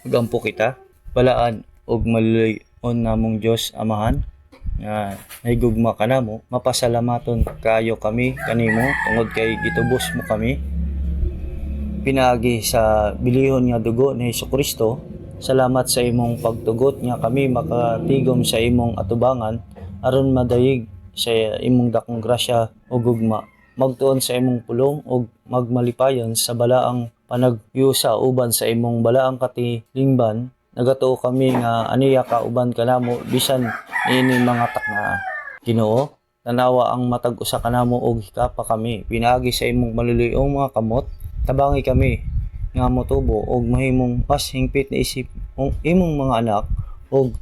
Magampo kita, balaan og maluyon namong Dios Amahan nga nahigugma ka namo, mapasalamaton kaayo kami kanimo tungod kay gitubos mo kami pinaagi sa bilihon nga dugo ni Hesukristo. Salamat sa imong pagtugot nga kami makatigom sa imong atubangan aron madayig sa imong dakong grasya ug gugma, magtuon sa imong pulong ug magmalipayon sa balaang panagyusa uban sa imong balaang katilingban. Nagatuo kami nga aniya ka uban kanamo bisan niining mga takna. Ginoo, tanawa ang matag usa kanamo og hikapa kami pinaagi sa imong maluluyong mga kamot. Tabangi kami nga motubo og mahimong mas hingpit na isip imong mga anak og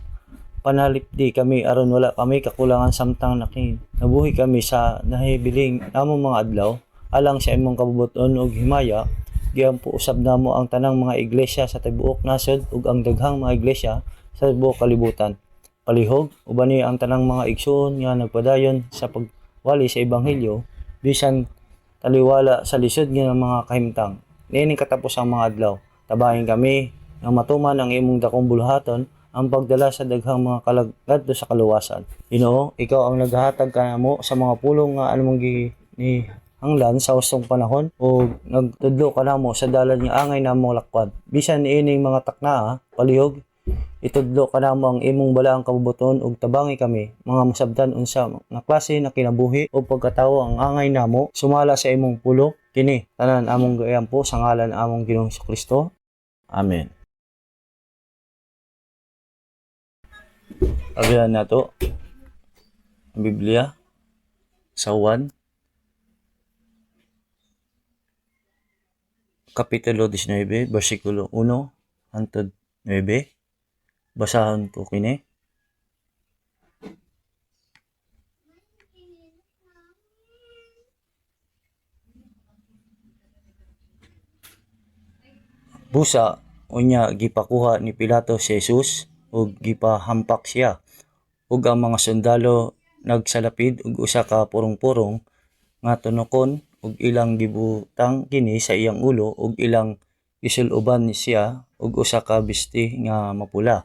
panalipdi kami aron wala kami kakulangan samtang nabuhi kami sa nahibiling namong mga adlaw alang sa imong kabubuton ug himaya. Giampo usab namo ang tanang mga iglesia sa tibuok nasod ug ang daghang mga iglesia sa tibuok kalibutan. Palihog ubani ang tanang mga igsoon nga nagpadayon sa pagwali sa ebanghelyo bisan taliwala sa lisod nga mga kahimtang. Niining katapos ang mga adlaw, tabahin kami nga matuman ang imong dakong buluhaton ang pagdala sa daghang mga kalagad sa kaluwasan. Ginoo, ikaw ang naghahatag kanamo sa mga pulong nga anumong ni hanglan sa usong panahon o nagtudlo kanamo sa dalan nga angay namong lakwad. Bisan niining mga takna, palihog itudlo kanamo ang imong balaang kabubuton ug tabangi kami mga masabtan unsa nga klase na kinabuhi o pagkatawo ang angay namo sumala sa imong pulo kini tanan among gayampo sa ngalan among Ginoong Hesukristo. Amen. Abihan nato ang Biblia sa Juan Kapitulo 19, versikulo 1 hangtod 9. Basahon ko kini. Busa unya gipakuha ni Pilato si Jesus ug gipahampak siya ug ang mga sundalo nagsalapid og usa ka purong-purong nga tunokon ug ilang gibutang kini sa iyang ulo ug ilang gisuloban siya ug usa ka bisti nga mapula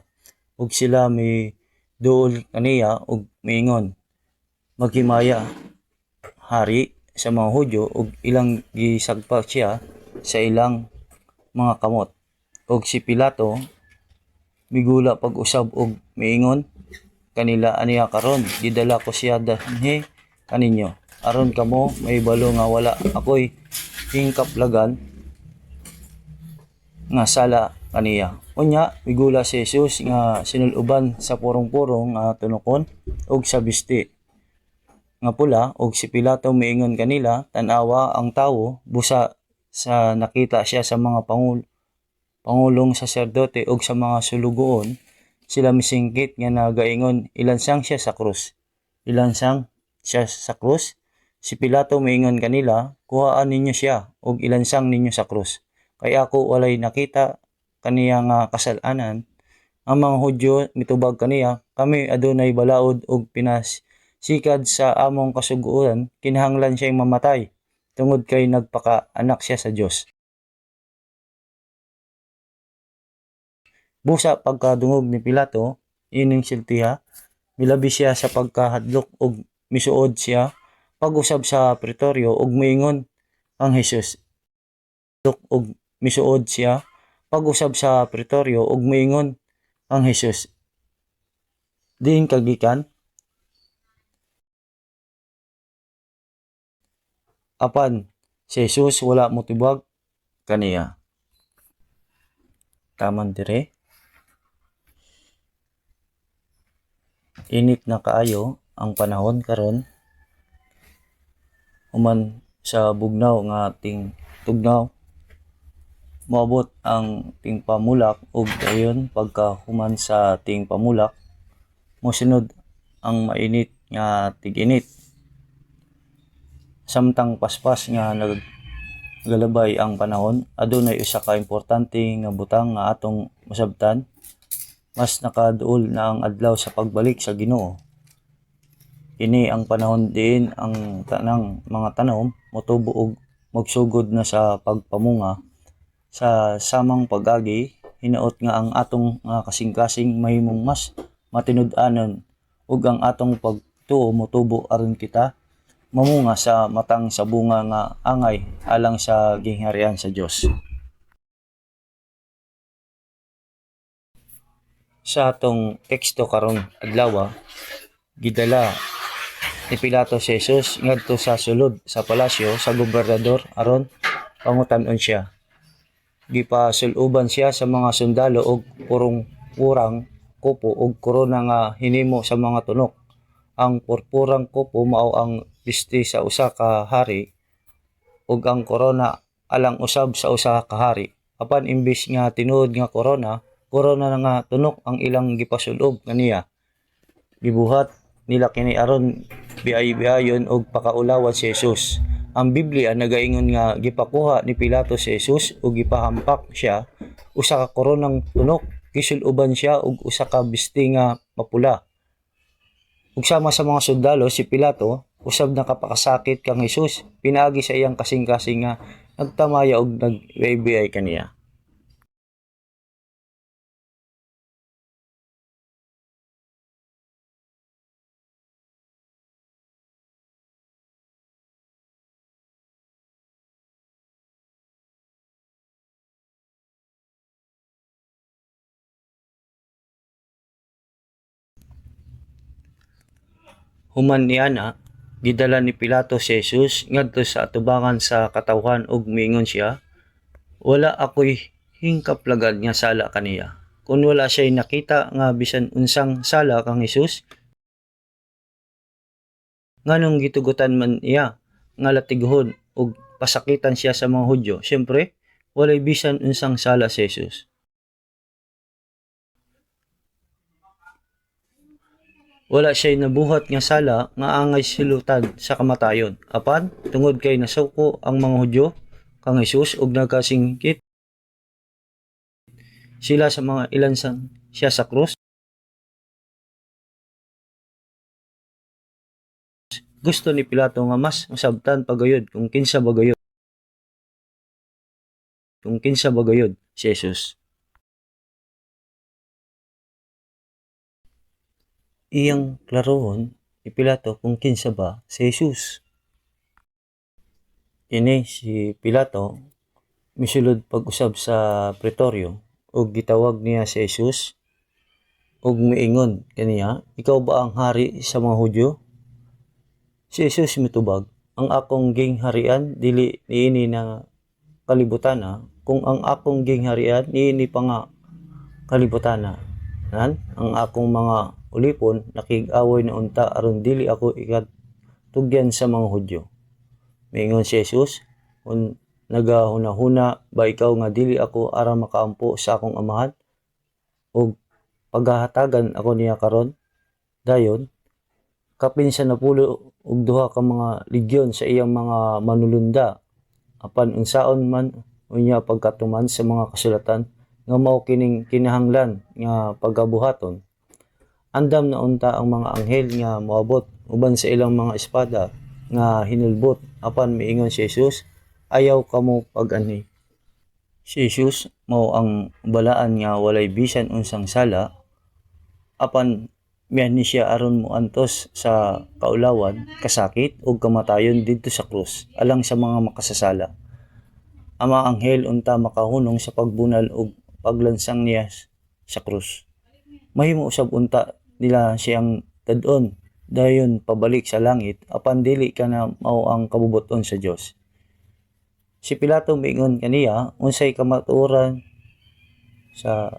ug sila may duol kaniya ug miingon, maghimaya hari sa mga Hudyo ug ilang gisagpa siya sa ilang mga kamot. Ug si Pilato migula pag-usab ug miingon kanila, aniya karon gidala ko siya dinhi kaninyo aron kamo mahibalo nga wala ako'y hingkaplagan nga sala kaniya. Unya migula si Jesus nga sinuloban sa purong-purong nga tunokon ug sa bisti nga pula ug si Pilato miingon kanila, tan-awa ang tawo busa sa nakita siya sa mga pangulong saserdote ug sa mga sulugoon. Sila misingkit nga nagaingon, ilansang siya sa krus. Ilansang siya sa krus. Si Pilato miingon kanila, kuhaan ninyo siya ug ilansang ninyo sa krus. Kay ako walay nakita kaniya nga kasalanan. Ang mga Hudyo mitubag kaniya, kami adunay balaod ug pinasikad sa among kasuguan, kinahanglan siyang mamatay tungod kay nagpaka-anak siya sa Dios. Busa pagkadungog ni Pilato ining siltiha, milabi siya sa pagkahadlok ug misuod siya pag-usab sa pretoryo ug moingon ang Jesus. Ug misuod siya pag-usab sa pretoryo ug moingon ang Jesus, diin kagikan? Apan si Jesus wala motubag kaniya. Taman dire. Init na kaayo ang panahon karon, human sa bugnaw nga ating tugnaw, moabot ang ting pamulak ug dayon pagka human sa ting pamulak mosunod ang mainit nga tig-init. Samtang paspas nga naggalabay ang panahon, adunay usa ka importante nga butang nga atong masabtan. Mas nakaduol na ang adlaw sa pagbalik sa Ginoo. Kini ang panahon diin ang tanang mga tanom motubo og magsugod na sa pagpamunga sa samang pag-agi hinaot nga ang atong kasing-kasing mahimong mas matinud-anon ug ang atong pagtuo motubo aron kita mamunga sa matang sa bunga nga angay alang sa gingharian sa Dios. Sa atong teksto karon adlaw, gidala ni Pilato si Jesus ngadto sa sulod sa palasyo sa gobernador aron pangutan-on siya. Gipasuluban siya sa mga sundalo og purong-purang kupo og korona nga hinimo sa mga tunok. Ang purpurang kupo mao ang piste sa usa ka hari ug ang korona alang usab sa usa ka hari. Apan imbis nga tinuod nga korona na nga tunok ang ilang gipasulob kaniya. Gibuhat nila kini aron biay-biayon og pakaulawan si Jesus. Ang Biblia nagaingon nga gipakuha ni Pilato si Jesus ug gipahampak siya usa ka koronang tunok, gisuloban siya og usa ka biste nga mapula. Ug sama sa mga sundalo si Pilato usab nakapakasakit kang Jesus, pinaagi sa iyang kasing-kasing nga nagtamaya og nag-biay kaniya. Human niana, gidala ni Pilato si Jesus ngadto sa atubangan sa katawhan ug miingon siya, wala ako'y hingkaplagad nga sala kaniya. Kung wala siya'y nakita nga bisan unsang sala kang Jesus, nganong gitugutan man iya nga latighon ug pasakitan siya sa mga Hudyo. Siyempre, walay bisan unsang sala si Jesus. Wala siya'y nabuhat nga sala nga angay silutan sa kamatayon. Apan, tungod kay nasuko ang mga Hudyo kang Jesus ug nagkasingkit sila sa mga ilansan siya sa krus, gusto ni Pilato nga mas masabtan pagayod kung kinsa bagayod si Jesus. Iyang klarohon ni Pilato kung kinsa ba si Jesus. Kini si Pilato misulod pag-usab sa pretoryo ug gitawag niya si Jesus ug miingon kaniya, ikaw ba ang hari sa mga Hudyo? Si Jesus mitubag, ang akong gingharian dili niini na kalibutana, kung ang akong gingharian niini pa nga kalibutana. Ang akong mga ulipon nakig-away na unta aron dili ako ikatugyan sa mga Hudyo. Miingon si Jesus, kung nagahuna-huna ba ikaw nga dili ako aram makaampo sa akong amahan ug paghahatagan ako niya karon dayon kapinsa na pulo og duha ka mga legyon sa iyang mga manulunda, apan unsaon man unya pagkatuman sa mga kasulatan nga mao kining kinahanglan nga pagabuhaton. Andam na unta ang mga anghel nga moabot uban sa ilang mga espada nga hinulbot, apan miingon si Jesus, ayaw kamo pag-ani. Si Jesus mao ang balaan nga walay bisan unsang sala, apan miyan ni siya aron moantos sa kaulawan, kasakit ug kamatayon didto sa krus alang sa mga makasasala. Ang mga anghel unta makahunong sa pagbunal ug paglansang niya sa krus. Mahimo usab unta nila siyang tad-on dayon pabalik sa langit, apan dili kana mao ang kabubuton sa Dios. Si Pilato miingon kaniya unsay kamatuoran sa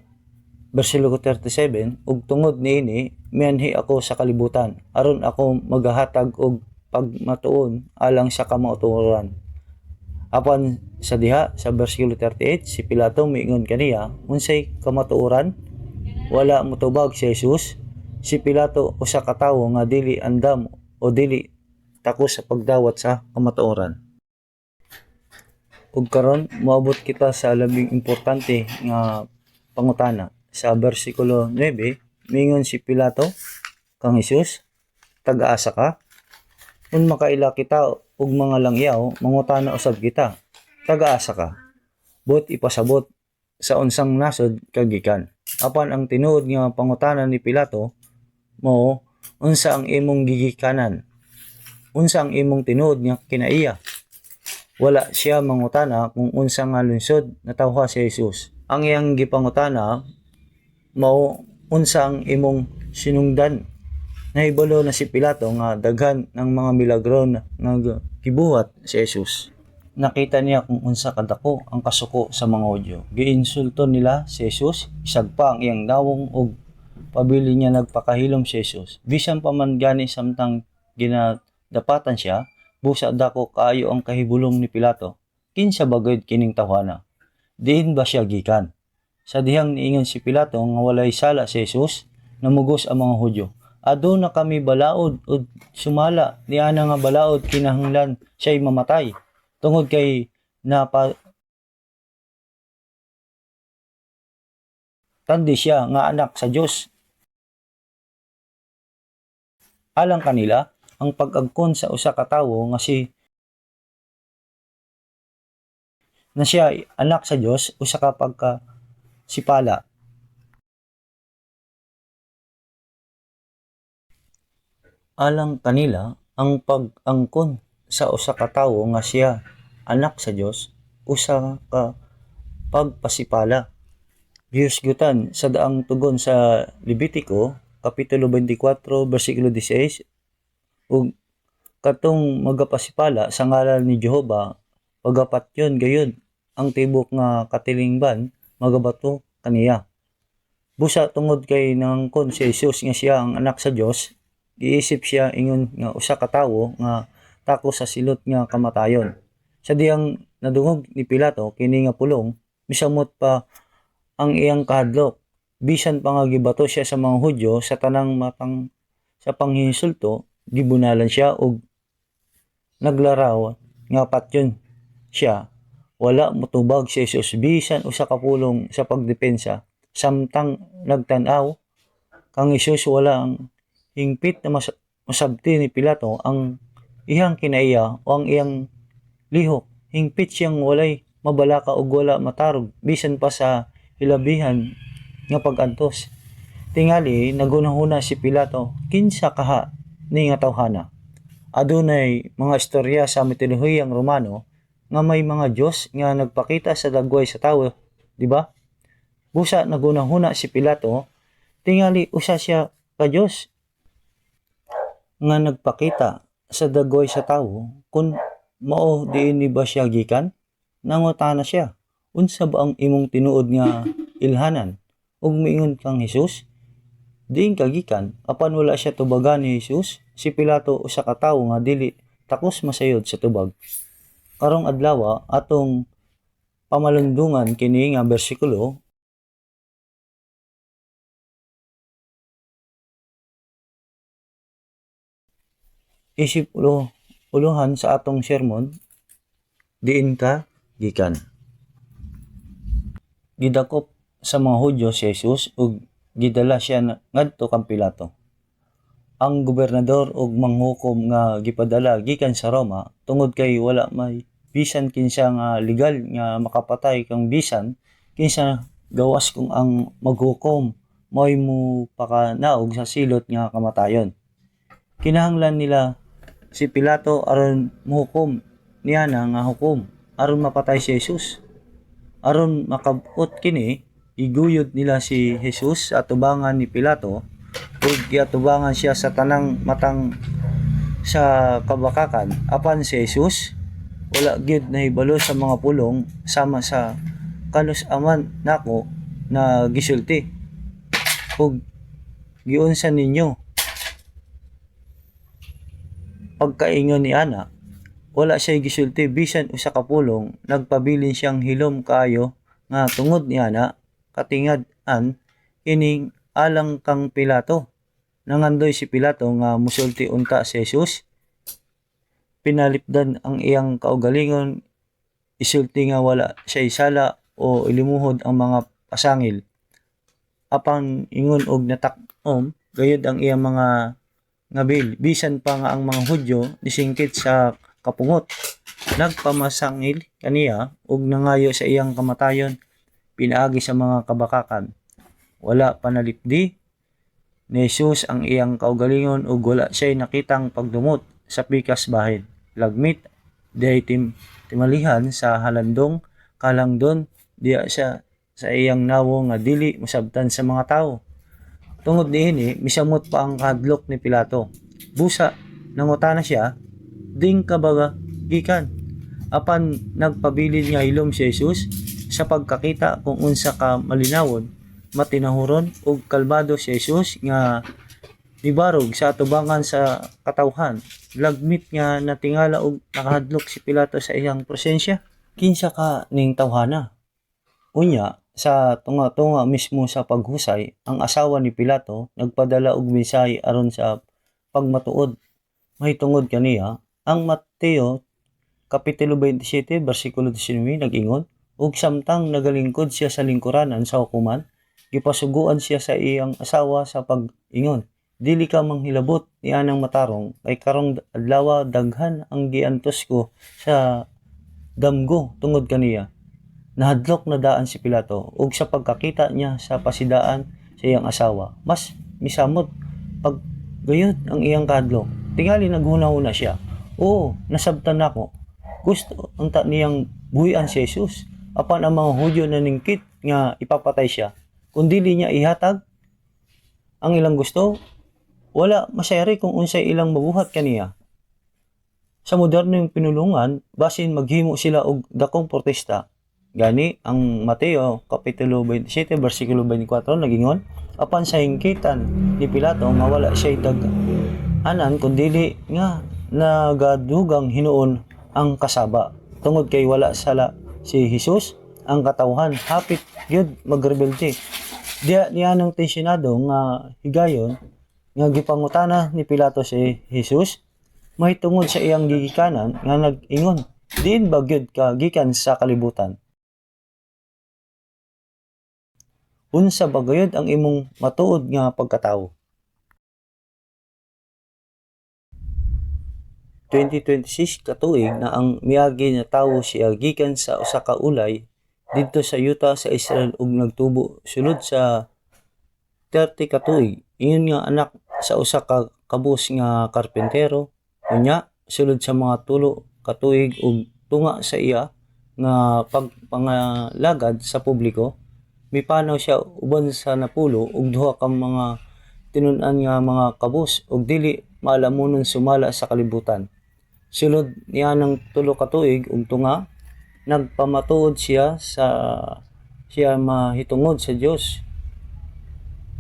versikulo 37, ug tungod niini mianhi ako sa kalibutan aron ako maghatag og pagmatuon alang sa kamatuoran. Apan sa diha sa versikulo 38, si Pilato miingon kaniya unsay kamatuoran? Wala motubag si Jesus. Si Pilato usa ka tawo nga dili andam o dili takos sa pagdawat sa kamatuoran. Ug karon moabot kita sa labing importante nga pangutana. Sa bersikulo 9, mingon si Pilato kang Jesus, taga-asa ka? Kung makaila kita og mga langyaw, mangutana usab kita, taga-asa ka? But ipasabot sa unsang nasod kagikan. Apan ang tinuod nga pangutana ni Pilato mo, unsa ang imong gigikanan? Unsa ang imong tinuod nga kinaiya? Wala siya mangutana kung unsa nga lungsod natawha si Jesus. Ang iyang gipangutana mao, unsa ang imong sinungdan? Nahibalo na si Pilato nga daghan ng mga milagro nga gibuhat si Jesus. Nakita niya kung unsa kadako ang kasuko sa mga Hudyo. Giinsulto nila si Jesus, isag pa ang iyang nawong ug pabili niya nagpakahilom si Jesus. Bisan pa man gani samtang ginadapatan siya, busa dako kaayo ang kahibulong ni Pilato. Kinsa bagay kining tawhana? Diin ba siya gikan? Sa dihang niingon si Pilato nga walay sala si Jesus, namugos ang mga Hudyo. Ado na kami balaod o sumala, niana nga balaod kinahanglan siya'y mamatay. Tungod kay tandi siya nga anak sa Dios. Alang kanila, ang pag-agkon sa usa ka tawo nga na siya anak sa Dios, usa ka sipala. Alang kanila, ang pag-angkon sa usa ka tawo nga siya anak sa Dios, usa ka pagpasipala. Gihusgutan sa daang tugon sa Levitico kapitulo 24 bersikulo 16 ug katong magapasipala sa ngalan ni Jehova pagapatyon gayon ang tibok nga katilingban magabato kaniya. Busa tungod kay nangangkon si Jesus nga siya ang anak sa Dios, giisip siya ingon nga usa ka tawo nga tako sa silot nga kamatayon. Sa diyang nadungog ni Pilato kini nga pulong, misamot pa ang iyang kahadlok. Bisan pa nga gibato siya sa mga Hudyo sa tanang matang sa panghinsulto, gibunalan siya og naglaraw nga patyon siya. Wala motubag si Jesus bisan usa ka pulong sa pagdepensa. Samtang nagtan-aw kang Jesus wala ang hingpit na masabti ni Pilato ang iyang kinaiya o ang iyang lihok. Hingpit siyang walay mabalaka og wala matarog bisan pa sa hilabihan nga pag-antos. Tingali nagunahuna si Pilato, kinsa kaha ni nga tawhana? Adunay mga istorya sa mitolohiyang Romano nga may mga Dios nga nagpakita sa dagway sa tawo, di ba? Busa nagunahuna si Pilato, tingali usa siya ka Dios nga nagpakita sa dagway sa tawo, kun mao diin ni ba siya gikan? Nangutana siya, unsa ba ang imong tinuod nga ilhanan? Ug miingon kang Jesus, diin kagikan, apan wala siya tubagan ni Jesus. Si Pilato usa ka tawo nga dili takos masayod sa tubag. Karong adlaw atong pamalundungan kini nga bersikulo isip uluhan sa atong sermon, diin ka gikan. Gidakop sa mga Hudyo si Jesus ug gidala siya ngadto kang Pilato. Ang gobernador ug manghukom nga gipadala gikan sa Roma tungod kay wala may bisan kinsa nga legal nga makapatay kang bisan kinsa gawas kung ang maghukom mo'y mo pakanaog sa silot nga kamatayon. Kinahanglan nila si Pilato aron muhukom niya na nga hukom aron mapatay si Jesus. Aron makabot kini, iguyod nila si Jesus sa atubangan ni Pilato ug giatubangan siya sa tanang matang sa kabakakan. Apan si Jesus wala gyud nahibalo sa mga pulong sama sa kanus-aman nako na gisulti. Ug giunsa ninyo pagkaingon ni ana, wala siya gisulti bisan usa ka pulong, nagpabilin siyang hilom kaayo nga tungod ni ana katingad-an ining alang kang Pilato. Nangandoy si Pilato nga musulti unta si Jesus. Pinalipdan ang iyang kaugalingon, isulti nga wala siya isala o ilimuhod ang mga pasangil. Apang ingon og natak-om gayud ang iyang mga ngabil, bisan pa nga ang mga Hudyo nisingkit sa kapungot, nagpamasangil kaniya ug nangayo sa iyang kamatayon. pinaagi sa mga kabakakan. Wala panalipdi ni Jesus ang iyang kaugalingon ug wala siya'y nakitang pagdumot sa pikas bahin. Lagmit diay timalihan sa halandong kalangdon diya siya sa iyang nawo nga dili masabtan sa mga tawo. Tungod niini misamot pa ang kahadlok ni Pilato. Busa nangutana siya, ding ka baga gikan? Apan nagpabilin nga hilom si Jesus sa pagkakita kung unsa ka malinawon, matinahuron ug kalmado si Jesus nga nibarog sa atubangan sa katawhan. Lagmit nga natingala og nakahadlok si Pilato sa iyang presensya. Kinsa ka ning tawhana? Unya, sa tunga-tunga mismo sa paghusay, ang asawa ni Pilato nagpadala og mensahe aron sa pagmatuod. Mahitungod kaniya, ang Mateo Kapitulo 27, versikulo 19 nag-ingon, ug samtang nagalingkod siya sa lingkuranan sa hukuman, gipasuguan siya sa iyang asawa sa pag-ingon, dili ka manghilabot ni anang matarong, kay karong adlaw daghan ang giantos ko sa damgo tungod kaniya. Nahadlok na daan si Pilato, ug sa pagkakita niya sa pasidaan sa iyang asawa, mas misamot paggayod ang iyang kahadlok. Tingali naghuna-huna siya, oo, nasabtan nako. Gusto ang niyang buhian si Jesus, apan ang mga Hudyo naningkit nga ipapatay siya. Kung dili niya ihatag ang ilang gusto, wala masayari kung unsay ilang mabuhat kaniya. Sa modernong pinulungan, basin maghimo sila og dakong protesta. Gani ang Mateo Kapitulo 27 versikulo 24 nagingon, apan sa hingkitan ni Pilato nga wala siya dag-anan kundi nga nagadugang hinuon ang kasaba. Tungod kay wala sala si Jesus, ang katawhan hapit gyud magrebelde. Diya niya nang tensyonado nga higayon nga gipangutana ni Pilato si Jesus, mahitungod sa iyang gigikanan nga nag-ingon, diin ba gyud ka gikan sa kalibutan? Unsa ba gayud ang imong matuod nga pagkatawo? 2026 katuig na ang miagi na tawo siya gikan sa usa ka ulay didto sa Utah sa Israel ug nagtubo sulod sa 30 katuig. Ingon nga anak sa usa ka kabus nga karpentero. Unya sulod sa mga tulo katuig ug tunga sa iya nga pagpangalagad sa publiko, mipanaw siya uban sa napulo ug duha ka mga tinun-an nga mga kabus ug dili maalamonon sumala sa kalibutan. Sulod niya ng tulo ka tuig ug tunga, nagpamatuod siya mahitungod sa Dios.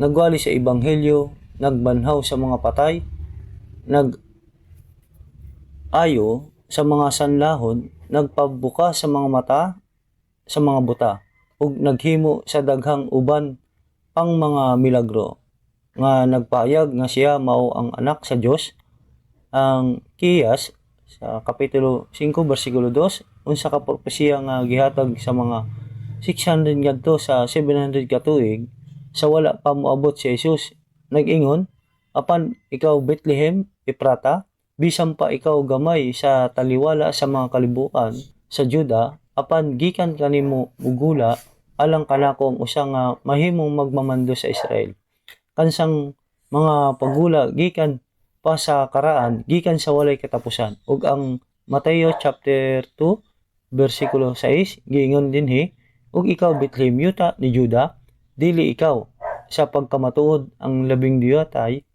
Nagwali sa ebanghelyo, nagbanhaw sa mga patay, nag-ayo sa mga sanlahon, nagpabuka sa mga mata sa mga buta, ug naghimo sa daghang uban pang mga milagro nga nagpahayag nga siya mao ang anak sa Dios. Ang Kiyas sa Kapitulo 5 versikulo 2, unsa ka propesiya nga gihatag sa mga 600 ngadto sa 700 katuig sa wala pa moabot si Jesus. Nag-ingon, apan ikaw Bethlehem Ephrata, bisan pa ikaw gamay sa taliwala sa mga kalibukan sa Juda, apan gikan kanimo mugula alang kanako ang usa nga mahimong magmamando sa Israel. Kansang mga pagula gikan pa sa karaan, gikan sa walay katapusan. Ug ang Mateo chapter 2 versikulo 6 giingon dinhi, ug ikaw Bethlehem yuta ni Juda, dili ikaw sa pagkamatuod ang labing diyotay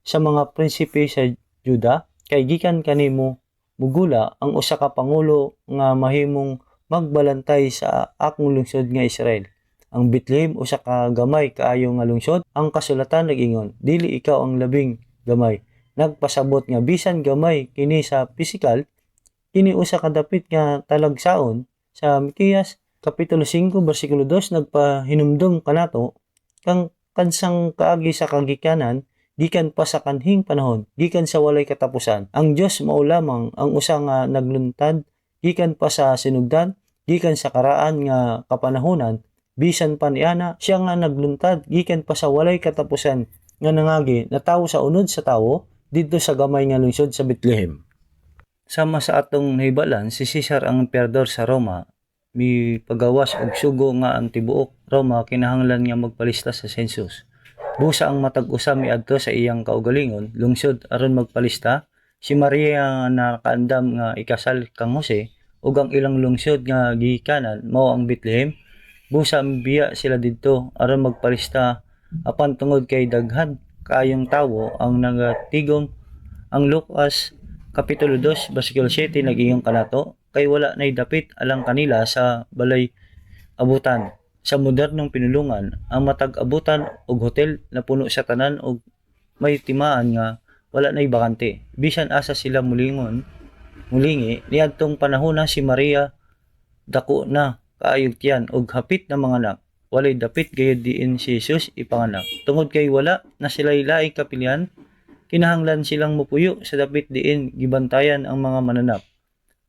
sa mga prinsipe sa Juda, kay gikan kanimo mugula ang usa ka pangulo nga mahimong magbalantay sa akong lungsod nga Israel. Ang Bethlehem usa ka gamay kaayo nga lungsod. Ang kasulatan nag-ingon, dili ikaw ang labing gamay. Nagpasabot nga bisan gamay kini sa pisikal, kini usa ka dapit nga talagsaon. Sa Mikeyas Kapitulo 5 versikulo 2 nagpahinumdum kanato kang kansang kaagi sa kagikanan gikan pa sa kanhing panahon, gikan sa walay katapusan. Ang Dios mao lamang ang usa nga nagluntad gikan pa sa sinugdan, gikan sa karaan nga kapanahonan, bisan pa niana siya nga nagluntad gikan pa sa walay katapusan nga nangagi na tawo sa unod sa tawo didto sa gamay nga lungsod sa Bethlehem. Sama sa atong nahibalan, si Caesar ang emperador sa Roma mi pagawas og sugo nga ang tibuok Roma kinahanglan nga magpalista sa sensus. Busa ang matag usa miadto sa iyang kaugalingon lungsod aron magpalista. Si Maria na nakaandam nga ikasal kang Jose ug ang ilang lungsod nga gihikanan mao ang Bethlehem. Busa biya sila didto aron magpalista apan tungod kay daghan kaayong tawo ang nagatigom ang Lucas Kapitulo 2, versikulo 7 nag-iyong kanato kay wala nay dapit alang kanila sa balay abutan. Sa modernong pinulungan, ang matag abutan og hotel na puno sa tanan og may timaan nga wala nay bakante. Bisan asa sila mulingi niadtong panahona si Maria dako na kaayog tiyan og hapit na mga anak. Walay dapit gayud diin si Jesus ipanganak. Tungod kay wala na sila'y laing kapilian, kinahanglan silang mupuyo sa dapit diin gibantayan ang mga mananap.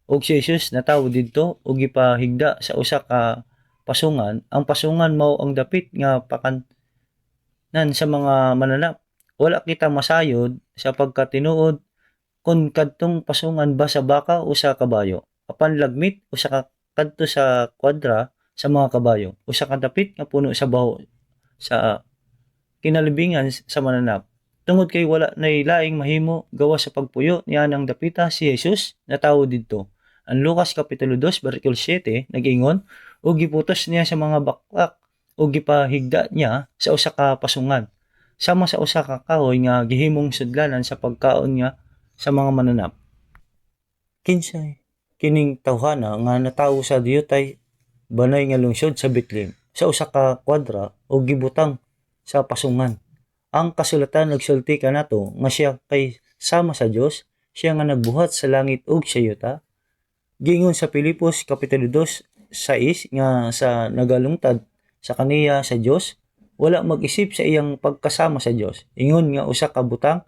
Og si Jesus natawo didto og gipahigda sa usa ka pasungan. Ang pasungan mao ang dapit nga pakanan sa mga mananap. Wala kita masayod sa pagkatinuod kung kadtong pasungan ba sa baka o sa kabayo. Apan lagmit usa ka kadto sa kwadra sa mga kabayo. Usa ka dapit nga puno sa baho sa kinalibingan sa mananap. Tungod kay wala nay laing mahimo gawa sa pagpuyo niya ng dapita si Jesus natawo didto. Ang Lucas Kapitulo 2, versikulo 7 nag-ingon ug giputos niya sa mga baklak ug gipahigda niya sa usa ka pasungan sama sa usa ka kahoy nga gihimong sudlanan sa pagkaon niya sa mga mananap. Kinsay kining tawhana nga natawo sa diyutay banay nga lungsod sa Bethlehem sa usa ka kwadra ug gibutang sa pasungan. Ang kasulatan nagsulti kanato nga siya kay sama sa Dios, siya nga nagbuhat sa langit ug sa yuta. Gingon sa Pilipos Kapitulo 2, 6 nga sa nagalungtad sa kaniya sa Dios, wala mag-isip sa iyang pagkasama sa Dios. Ingon nga usa ka butang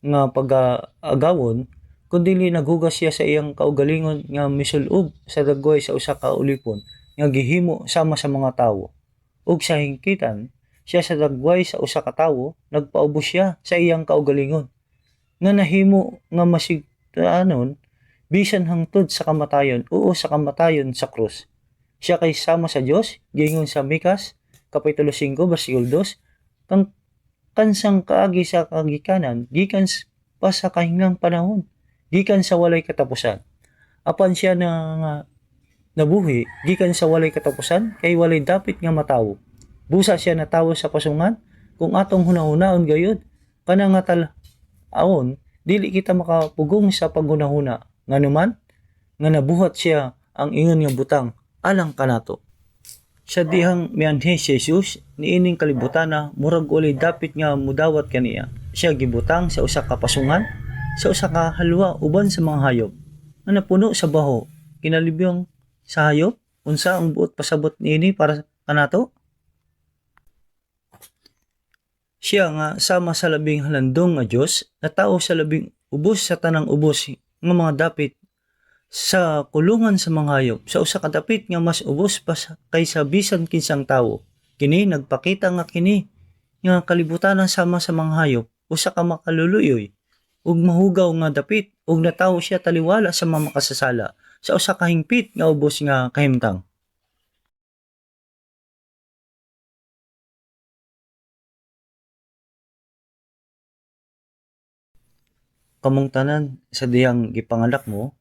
nga pag-agawon kundi naghugas siya sa iyang kaugalingon nga misul-og sa dagway sa usa ka ulipon nga gihimo sama sa mga tawo. Ug sa hingkitan siya sa dagway sa usa ka tawo, nagpaubos siya sa iyang kaugalingon nga nahimo nga masigtanon bisan hangtod sa kamatayon o sa kamatayon sa krus. Siya kay sama sa Dios giingon sa Mikas Kapitulo 5 versikulo 2 kang kansang kaagi sa kagikanan gikan pa sa kahingang panahon gikan sa walay katapusan. Apan siya na nga nabuhi gikan sa walay katapusan kay walay dapit nga matawo. Busa siya natawo sa pasungan kung atong hunahunaon gayud kana nga talaon dili kita makapugong sa paghunahuna nganuman nga nabuhat siya ang ingon nga butang alang kanato. Sa dihang mianhi si Jesus niining kalibutana murag uli dapit nga mudawat kaniya. Siya gibutang sa usa ka pasungan sa usa ka halwa uban sa mga hayop nga napuno sa baho. Kinalibiyong sa hayop unsa ang buot pasabot niini para kanato? Siya nga sama sa labing halandong nga Dios natawo sa labing ubos sa tanang ubos nga mga dapit sa kulungan sa mga hayop sa usa ka dapit nga mas ubos pa kaysa bisan kinsang tawo. Kini nagpakita nga kini nga kalibutan sama sa mga hayop usa ka makaluluyoy ug mahugaw nga dapit ug natawo siya taliwala sa mga makasasala sa usa ka hingpit nga ubos nga kahimtang. Kamong tanan sa diyang gipanganak mo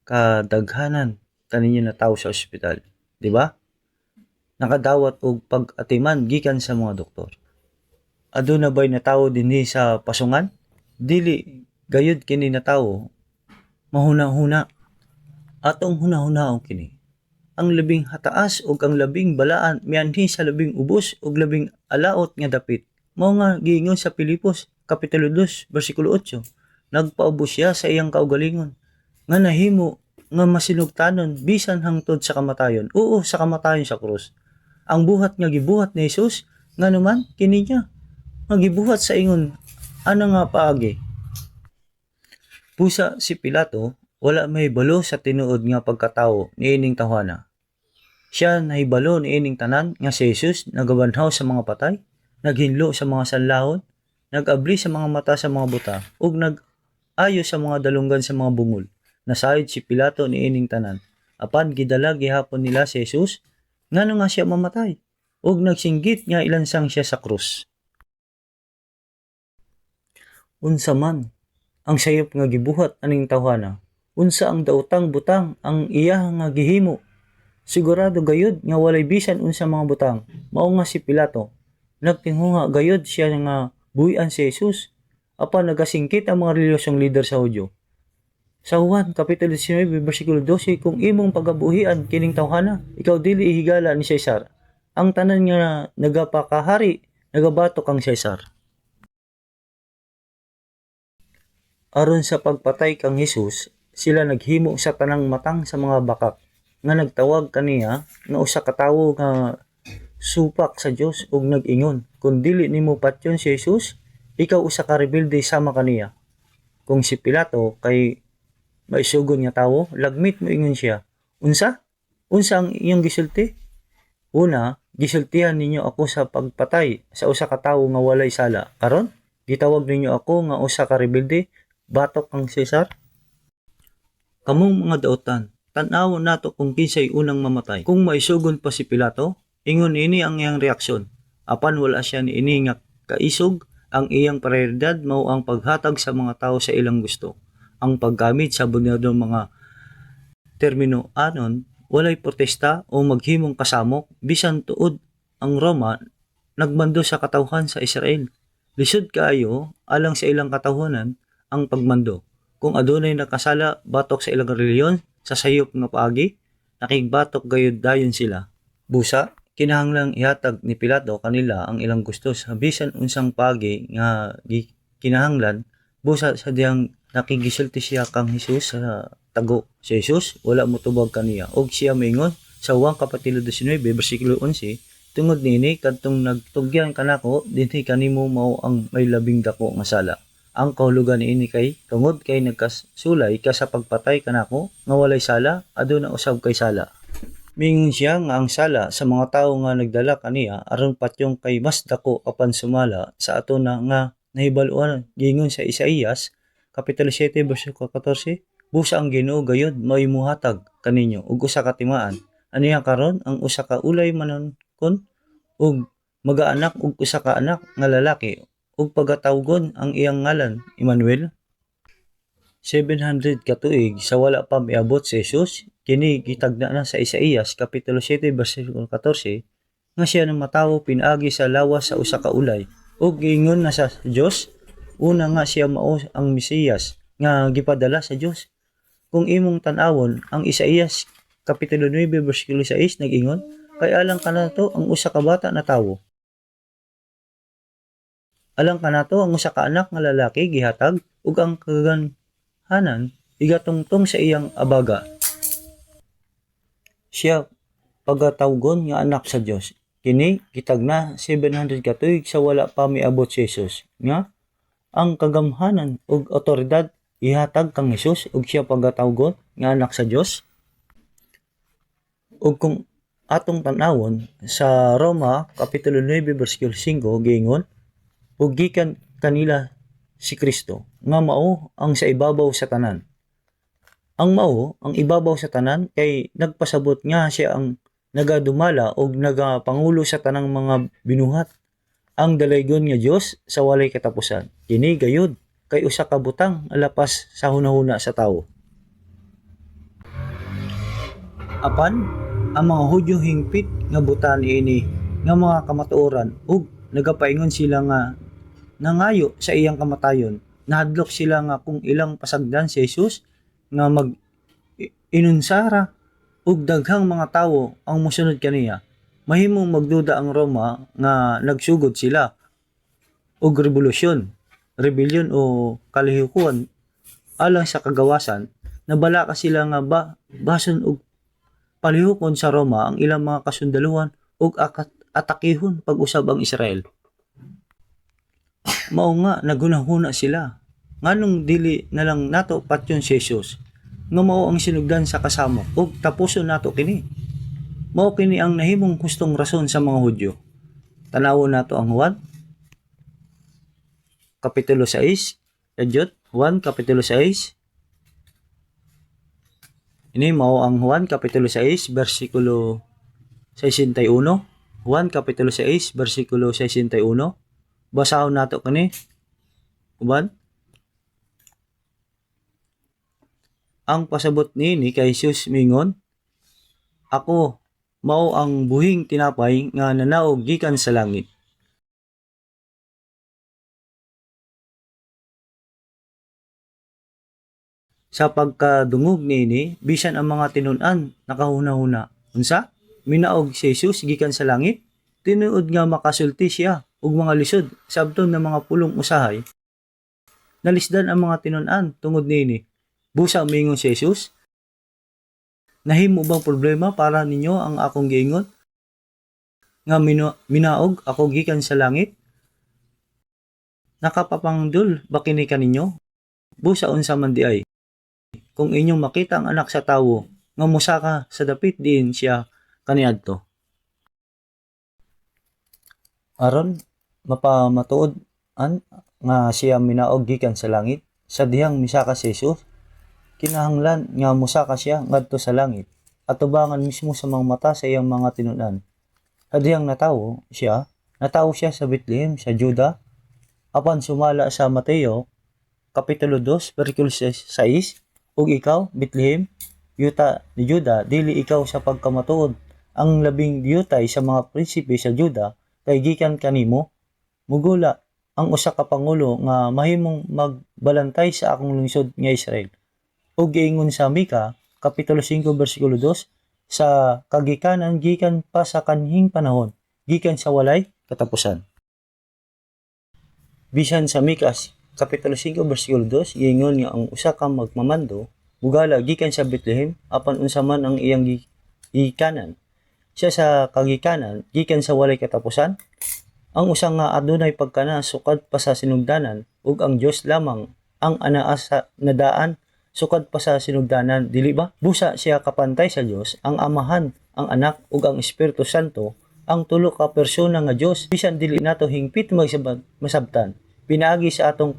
kadaghanan kaninyo na tawo sa ospital, di ba? Nakadawat og pag-atiman gikan sa mga doktor. Aduna ba'y natawo dinhi sa pasungan? Dili gayud kini natawo mahuna-huna. Atong hunahunahon kini. Ang labing hataas ug ang labing balaan mianhi sa labing ubos ug labing alaot nga dapit. Mao nga giingon sa Pilipos Kapitulo 2 versikulo 8. Nagpaubos siya sa iyang kaugalingon nga nahimo nga masinugtanon bisan hangtod sa kamatayon. Oo, sa kamatayon sa krus. Ang buhat nga gibuhat ni Jesus nganuman kini niya nga gibuhat sa ingon ana nga paagi. Busa si Pilato wala mahibalo sa tinuod nga pagkatawo niining tawhana. Siya nahibalo niining tanan nga si Jesus nagabanhaw sa mga patay, naghinlo sa mga sanlahon, nag-abli sa mga mata sa mga buta, ug nag-ayo sa mga dalunggan sa mga bungol. Nasayod si Pilato niining tanan. Apan gidala gihapon nila si Jesus ngano nga siya mamatay ug nagsinggit nga ilansang siya sa krus. Unsa man ang sayop nga gibuhat aning tawhana, unsa ang daotang butang ang iya nga gihimo. Sigurado gayud nga walay bisan unsa mga butang. Mao nga si Pilato. Nagtinguha gayud siya nga buhi-an si Jesus. Apan nagasingkit ang mga relihiyosong leader sa Hudyo. Sa Juan Kapitulo 19 bersikulo 12, kung imong pagabuhian kining tawhana, ikaw dili ihigala ni Caesar. Ang tanan nga nagapakahari, nagabatok ang Caesar. Aron sa pagpatay kang Hesus, sila naghimo sa tanang matang sa mga bakak nga nagtawag kaniya nga usa ka tawo nga supak sa Dios ug nag-ingon, kung dili nimo patyon si Jesus, ikaw usa ka rebelde sama kaniya. Kung si Pilato kay maisugon nga tawo, lagmit mo ingon siya. Unsa? Unsa ang iyong gisulti? Una, gisultihan ninyo ako sa pagpatay sa usa ka tawo nga walay sala. Karon, gitawag ninyo ako nga usa ka rebelde, batok kang Cesar? Kamong mga daotan, tan-aw nato kung kinsay unang mamatay. Kung maisugon pa si Pilato, ingon ini ang iyang reaksyon. Apan wala siya ni ini nga kaisog, ang iyang prioridad mao ang paghatag sa mga tao sa ilang gusto. Ang paggamit sa bunyadong mga termino anon, walay protesta o maghimong kasamok, bisan tuod ang Roma nagmando sa katawhan sa Israel. Lisod kaayo alang sa ilang katawhanan ang pagmando. Kung adunay nakasala batok sa ilang reliyon sa sayop nga paagi, nakigbatok gayud dayon sila. Busa, kinahanglang ihatag ni Pilato kanila ang ilang gusto sa bisan unsang paagi nga kinahanglan. Busa sa diyang nakigisulti siya kang Hesus sa tago. Si Jesus wala mo tubag kaniya og siya moingon sa Juan Kapitulo 19 bersikulo 11, tungod nini kadtong nagtugyan kanako dinhi kanimo mao ang may labing dako nga sala. Ang kahulugan niini kay tungod kay nagkasulay ka sa pagpatay kanako nga walay sala, aduna usab kay sala. Mingon siya nga ang sala sa mga tawo nga nagdala kaniya aron patyong kay mas dako apan sumala sa atuna nga nahibal-uan. Gingon sa Isaías Kapitulo 7 bersikulo 14, busa ang Ginoo gayud may muhatag kaninyo ug usa ka timaan. Aniya karon ang usa ka ulay manangkon ug magaanak ug usa ka anak nga lalaki ug pagatawgon ang iyang ngalan Emmanuel. 700 ka tuig sa wala pa miabot si Jesus, kini gitagna na sa Isaías Kapitulo 7 bersikulo 14 nga siya nang matawo pinaagi sa lawas sa usa ka ulay ug giingon na sa Dios una nga siya mao ang Mesiyas nga gipadala sa Dios. Kung imong tan-awon ang Isaías Kapitulo 9 bersikulo 6 nag-ingon, kay alang kanato ang usa ka bata na tawo. Alang kanato ang usa ka anak nga lalaki gihatag ug ang kaganhanan igatungtong sa iyang abaga. Siya pagatawgon nga anak sa Dios. Kini gitagna 700 ka tuig sa wala pa miabot si Jesus nga ang kagamhanan ug otoridad ihatag kang Jesus ug siya pagatawgon nga anak sa Dios. Ug kung atong tan-awon sa Roma Kapitulo 9 bersikulo 5 giingon, ug gikan kanila si Kristo nga mao ang sa ibabaw sa tanan. Ang mao ang ibabaw sa tanan kay nagpasabot nga siya ang nagadumala og nagapangulo sa tanang mga binuhat, ang dalaygon nga Dios sa walay katapusan. Kini gayud kay usa ka butang alapas sa hunahuna sa tawo. Apan ang mga Hudyo hingpit nga buta niini nga mga kamatuoran ug nagapaingon sila nga nangayo sa iyang kamatayon. Nahadlok sila nga kung ilang pasagdan si Jesus nga inunsara ug daghang mga tawo ang mosunod kaniya. Mahimong magduda ang Roma nga nagsugod sila og rebellion o kalihukuan alang sa kagawasan. Nabala ka sila nga bason og palihukon sa Roma ang ilang mga kasundaluhan ug atakihon pag-usab ang Israel. Mao nga nagunahuna sila nganong dili na lang nato patyon si Jesus nga mao ang sinugdan sa kasama ug tapuson nato kini. Mao kini ang nahimong hustong rason sa mga Hudyo. Tanawon nato ang Juan Kapitulo 6, Juan Kapitulo 6. Ini mao ang Juan kapitulo 6 bersikulo 61. Juan kapitulo 6 bersikulo 61. Basahon nato kani. Uban. Ang pasabot ni kay Jesus mingon, ako mao ang buhing tinapay nga nanaog gikan sa langit. Sa pagkadungog niini, bisan ang mga tinun-an nakahuna-huna. Unsa? Minaog si Jesus gikan sa langit, tinuod nga makasulti siya ug mga lisod sabton ng mga pulong usahay. Nalisdan ang mga tinun-an tungod niini. Busa mingon si Jesus, nahimo bang problema para ninyo ang akong giingon? Nga minaog ako gikan sa langit? Nakapapangdol ba kini kaninyo? Busa unsa man di ay. Kung inyong makita ang anak sa tawo, nga musaka sa dapit diin siya kaniadto. Aron mapamatuod nga siya minaog gikan sa langit, sa dihang misaka si Jesus, kinahanglan nga musaka siya ngadto sa langit, atubangan mismo sa mga mata sa iyang mga tinun-an. Sa dihang natawo siya sa Bethlehem sa Juda, apan sumala sa Mateo kapitulo 2 bersikulo 6, ug ikaw, Bethlehem, yuta ni Juda, dili ikaw sa pagkamatuod ang labing yutay sa mga prinsipe sa Juda, kay gikan kanimo, mugula ang usa ka pangulo nga mahimong magbalantay sa akong lungsod nga Israel. Ug giingon sa Mika, kapitulo 5, bersikulo 2, sa kagikanan gikan pa sa kanhing panahon, gikan sa walay katapusan. Bisan sa Mika, kapitulo 5, bersikulo 2, giingon nga ang usa ka magmamando, mugala gikan sa Bethlehem, apan unsa man ang iyang gikanan. Siya sa kagikanan, gikan sa walay katapusan. Ang usa nga adunay pagkana sukad pa sa sinugdanan, ug ang Dios lamang ang anaa sa nadaan sukad pa sa sinugdanan, dili ba? Busa siya kapantay sa Dios, ang Amahan, ang Anak, ug ang Espiritu Santo, ang tulo ka persona nga Dios, bisan dili nato hingpit masabtan. Pinaagi sa atong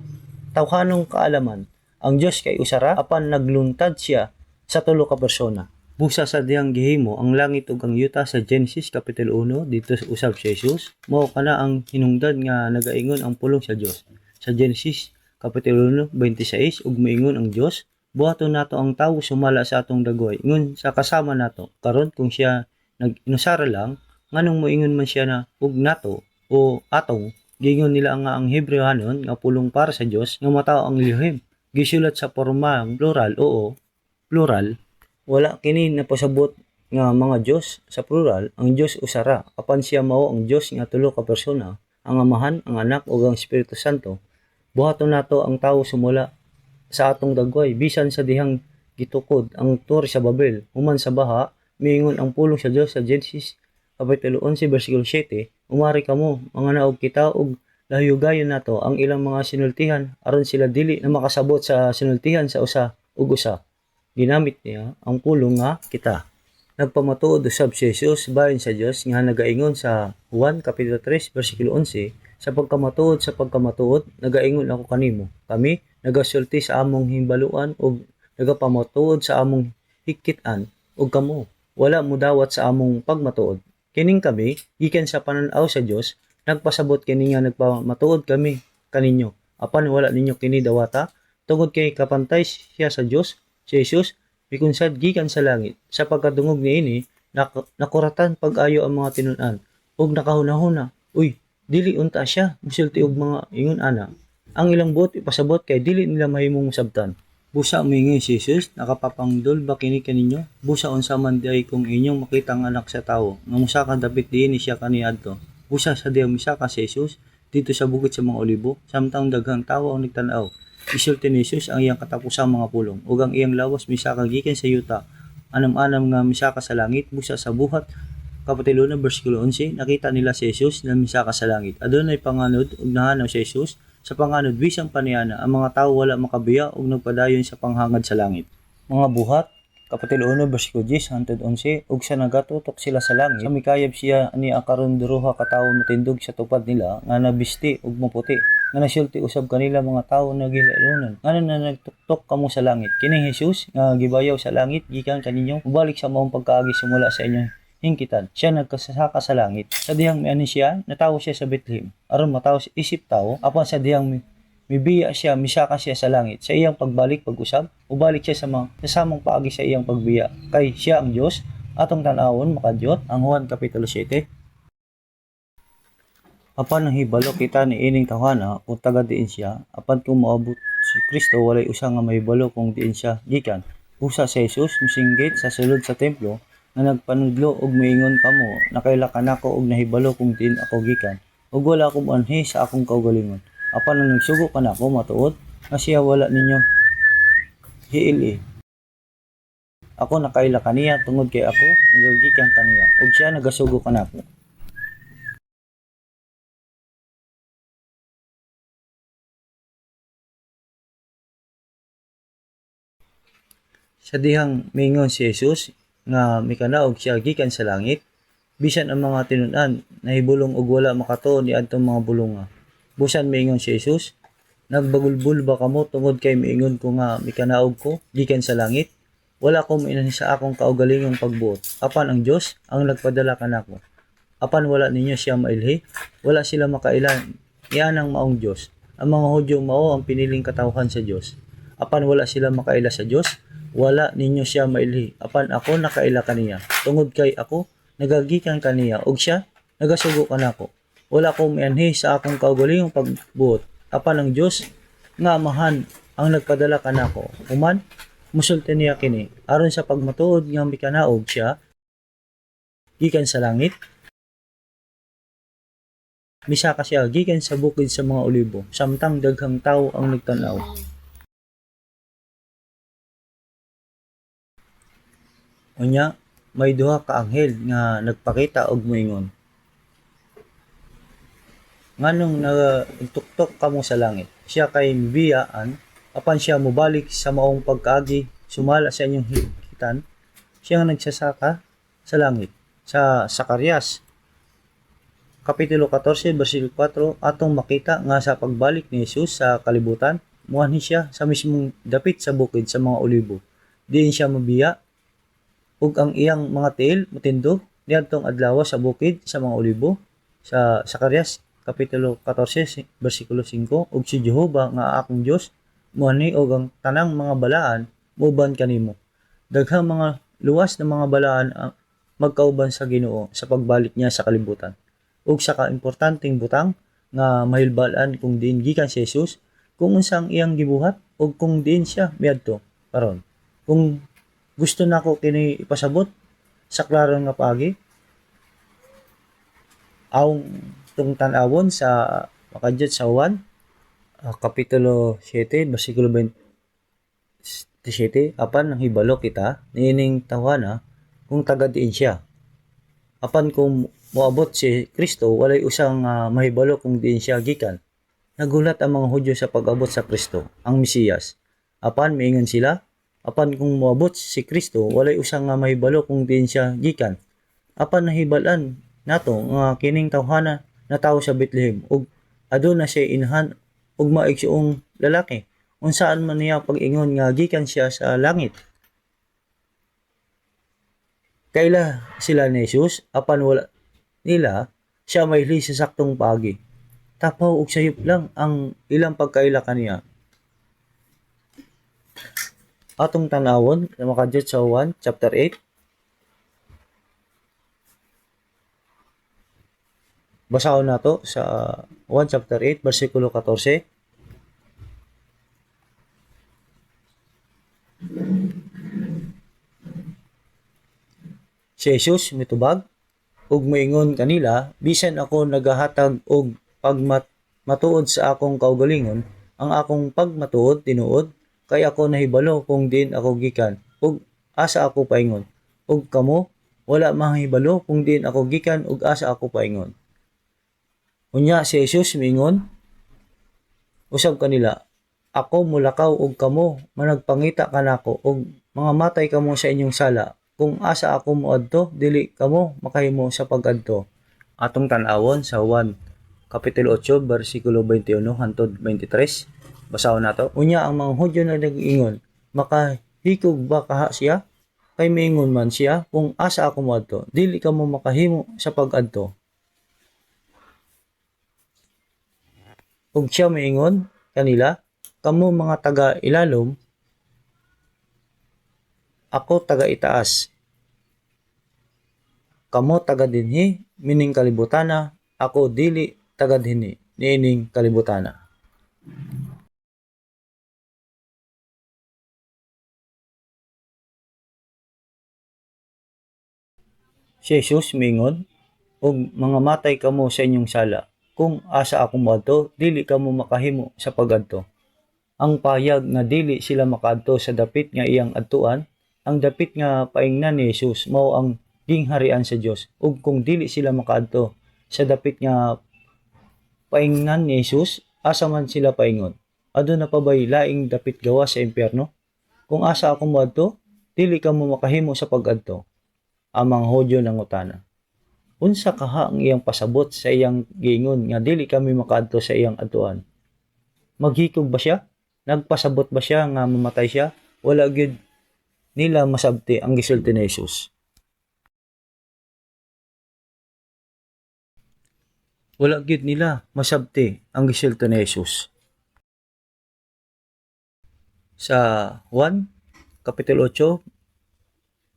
tawhanong kaalaman, ang Dios kay usara, apan nagluntad siya sa tulo ka persona. Busa sa diyang gihimo ang langit ug ang yuta sa Genesis kapitulo 1 dito sa usab si Jesus, mao kana ang hinungdan nga nagaingon ang pulong sa Dios. Sa Genesis kapitulo 1 26 ug moingon ang Dios, buhaton nato ang tawo sumala sa atong dagway, ingon sa kasama nato. Karon kung siya nag-inusara lang, nganong moingon man siya na ug nato o atong, gingon nila nga ang Hebrewanon nga pulong para sa Dios nga matao ang Elohim. Gisulat sa pormang plural, oo, plural. Wala kini napasabot nga mga Dios sa plural, ang Dios usara, apan siya mao ang Dios nga tulo ka persona, ang Amahan, ang Anak ug ang Espiritu Santo. Buhaton nato ang tawo sumula sa atong dagway, bisan sa dihang gitukod ang Torre sa Babel, human sa baha, miingon ang pulong sa Dios sa Genesis kapitulo 11 bersikulo 7, umari kamo mga naog kita ug lahuyugayon nato ang ilang mga sinultihan aron sila dili na makasabot sa sinultihan sa usa ug usa. Ginamit niya ang pulong nga kita. Nagpamatuod usab si Jesus bahin sa Dios nga nagaingon sa Juan kapitulo 3 bersikulo 11, sa pagkamatuod nagaingon ako kanimo, kami nagasulti sa among himbaluan ug nagapamatuod sa among hikit-an, ug kamo wala mo dawat sa among pagmatuod. Kining kami gikan sa panan-aw sa Dios, nagpasabot kini nga nagpamatuod kami kaninyo, apan wala ninyo kini dawata, tungod kay kapantay siya sa Dios. Si Jesus mikunsad gikan sa langit, sa pagkadungog niini nakuratan pag-ayo ang mga tinun-an ug nakahuna-huna, uy, dili unta siya musulti og mga ingon ana. Ang ilang buot ipasabot kay dili nila mahimong sabtan. Busa umingon si Jesus, nakapapangdol ba kini kaninyo? Busa unsa man di ay kung inyong makita ang anak sa tawo nga musaka dapit diini siya kaniadto. Busa sa diyang misaka si Jesus dito sa bukid sa mga olibo, samtang daghang tawo ang nagtan-aw. Isulti ni Jesus ang iyang katapusang mga pulong ug ang iyang lawas misaka gikan sa yuta, anam-anam nga misaka sa langit. Busa sa buhat kapitulo 1 bersikulo 11, nakita nila si Jesus na misaka sa langit. Adunay panganod ug nahanaw si Jesus sa panganod bisang paniyana, ang mga tawo wala makabiya ug nagpadayon sa panghangad sa langit. Mga buhat Kapitulo 1 bersikulo 10 hangtod 11 ug sa nagatutok sila sa langit sa mikayab siya ani akaron duruha ka tawo matindog sa tupad nila nga nabisti ug maputi nga nasulti usab kanila mga tawo nagilalunan nga nagtuktok kamo sa langit kining Jesus nga gibayaw sa langit gikan kaninyo mubalik sa maong pagkaagi simula sa inyong hingkitan siya nagkasaka sa langit sa dihang miani siya natawo siya sa Bethlehem aron matawo sa isip tawo apan sa dihang mibiya siya, misaka siya sa langit. Sa iyang pagbalik, pag-usab, ubalik siya sa mga kasamang paagi sa iyang pagbiya. Kay siya ang Diyos, atong tanawon, makadyot, ang Juan Kapitulo 7. Apan ang hibalo kita ni ining tawhana, kung taga diin siya, apan kung moabot si Kristo, walay usa nga mahibalo kung diin siya, gikan. Usa sa Jesus, musinggit sa sulod sa templo, nga nagpanudlo og miingon kamo, nakailakan ako og nahibalo kung diin ako gikan. Ug wala akong anhi sa akong kaugalingon. Apan ang nagsugo ka na ako matuod nga siya wala ninyo hiili. Ako nakaila kaniya tungod kay ako nagagikan kaniya ug siya nagasugo ka na ako. Sa dihang mingon si Jesus nga mikanaog siya gikan sa langit, bisan ang mga tinun-an nahibulong og wala makatuon ni adtong mga bulunga. Busan miingon si Jesus, nagbagulbul ba kamo tungod kay miingon ko nga mikanaog ko gikan sa langit? Wala ko mainan sa akong kaugalingong pagbuot. Apan ang Dios ang nagpadala kanako. Apan wala ninyo siya mailhi, wala sila makailan. Iyan ang maong Dios. Ang mga Hudyo mao ang piniling katawhan sa Dios. Apan wala sila makaila sa Dios, wala ninyo siya mailhi. Apan ako nakaila kaniya. Tungod kay ako nagagikan kaniya ug siya nagasugo kanako. Wala ko mianhi sa akong kaugalingong pagbuot. Apan ang Dios nga Amahan ang nagpadala kanako. Human musulti niya kini aron sa pagmatuod nga mikanaog siya gikan sa langit. Misaka siya gikan sa bukid sa mga olibo, samtang daghang tawo ang nagtan-aw. Unya may duha ka anghel nga nagpakita og moingon, nganong nagtuktok kamo sa langit, siya kay biyaan, apan siya mubalik sa maong pagkaagi, sumala sa inyong hikitan, siya nga nagsasaka sa langit. Sa Zacarias, Kapitulo 14, versikulo 4, atong makita nga sa pagbalik ni Jesus sa kalibutan, muanhi siya sa mismong dapit sa bukid sa mga olibo. Diin siya mabiya, ug ang iyang mga tiil matindog, niadtong adlaw sa bukid sa mga olibo. Sa Zacarias, Kapitulo 14, versikulo 5, ug si Jehova nga akong Dios, muani og ang tanang mga balaan, muban kanimo. Daghang mga luwas na mga balaan ang magkauban sa Ginoo sa pagbalik niya sa kalibutan. Ug sa kaimportanteng butang nga mahilbalan kung diin gikan si Jesus, kung unsa ang iyang gibuhat ug kung diin siya miadto karon. Kung gusto nako kini ipasabot sa klaron nga paagi, aw tung tan-awon sa makadyot sa Juan Kapitulo 7 bersikulo 27, apan nang hibalo kita niining tawhana kung taga diin siya. Apan kung moabot si Kristo, walay usang mahibalo kung diin siya gikan. Nagulat ang mga Hudyo sa pag-abot sa Kristo, ang Mesiyas. Apan miingon sila, apan kung moabot si Kristo, walay usang mahibalo kung diin siya gikan. Apan nahibalan nato nga kining tawhana natawo sa Bethlehem ug aduna siya inahan ug maigsuong lalaki. Unsaan man niya pag-ingon nga gikan siya sa langit. Kaila sila ni Jesus, apan wala nila siya maili sa saktong paagi. Tapaw ug sayop lang ang ilang pagkaila kaniya. Atong tanawon na makadyot sa Juan chapter 8. Basahon nato sa Juan chapter 8 versikulo 14. Si Jesus mitubag ug moingon kanila, bisan ako nagahatag og pagmatuod sa akong kaugalingon, ang akong pagmatuod tinuod kay ako nahibalo kung diin ako gikan ug asa ako paingon. Ug kamo wala mahibalo kung diin ako gikan ug asa ako paingon. Unya si Jesus miingon usab kanila, ako mulakaw og kamo managpangita kanako og mga matay kamo sa inyong sala. Kung asa ako moadto, dili kamo makahimo sa pag-adto. Atong tan-awon sa Juan Kapitulo 8, versikulo 21 hangtod 23. Basahon nato. Unya ang mga Hudyo na nag-ingon, makahikog ba kaha siya? Kay miingon man siya, kung asa ako moadto, dili kamo makahimo sa pag-adto. Ug siya miingon kanila, kamo mga taga-ilalom, ako taga-itaas. Kamo taga-dinhi, mining kalibutana, ako dili taga-dinhi, niining kalibutana. Si Jesus miingon, ug mga matay kamo sa inyong sala. Kung asa ako moadto, dili kamo makahimo sa pag-adto. Ang payag nga dili sila makaadto sa dapit nga iyang adtuan, ang dapit nga paingnan ni Jesus mao ang gingharian sa Dios. Ug kung dili sila makaadto sa dapit nga paingnan ni Jesus, asa man sila paingon? Aduna pa bay laing dapit gawa sa impyerno? Kung asa ako moadto, dili kamo makahimo sa pag-adto. Amang Hudyo nangutana, unsa kaha ang iyang pasabot sa iyang giingon nga dili kami makaadto sa iyang adtuan? Maghikog ba siya? Nagpasabot ba siya nga mamatay siya? Wala gyud nila masabti ang gisulti ni Jesus. Wala gyud nila masabti ang gisulti ni Jesus. Sa Juan Kapitulo 8,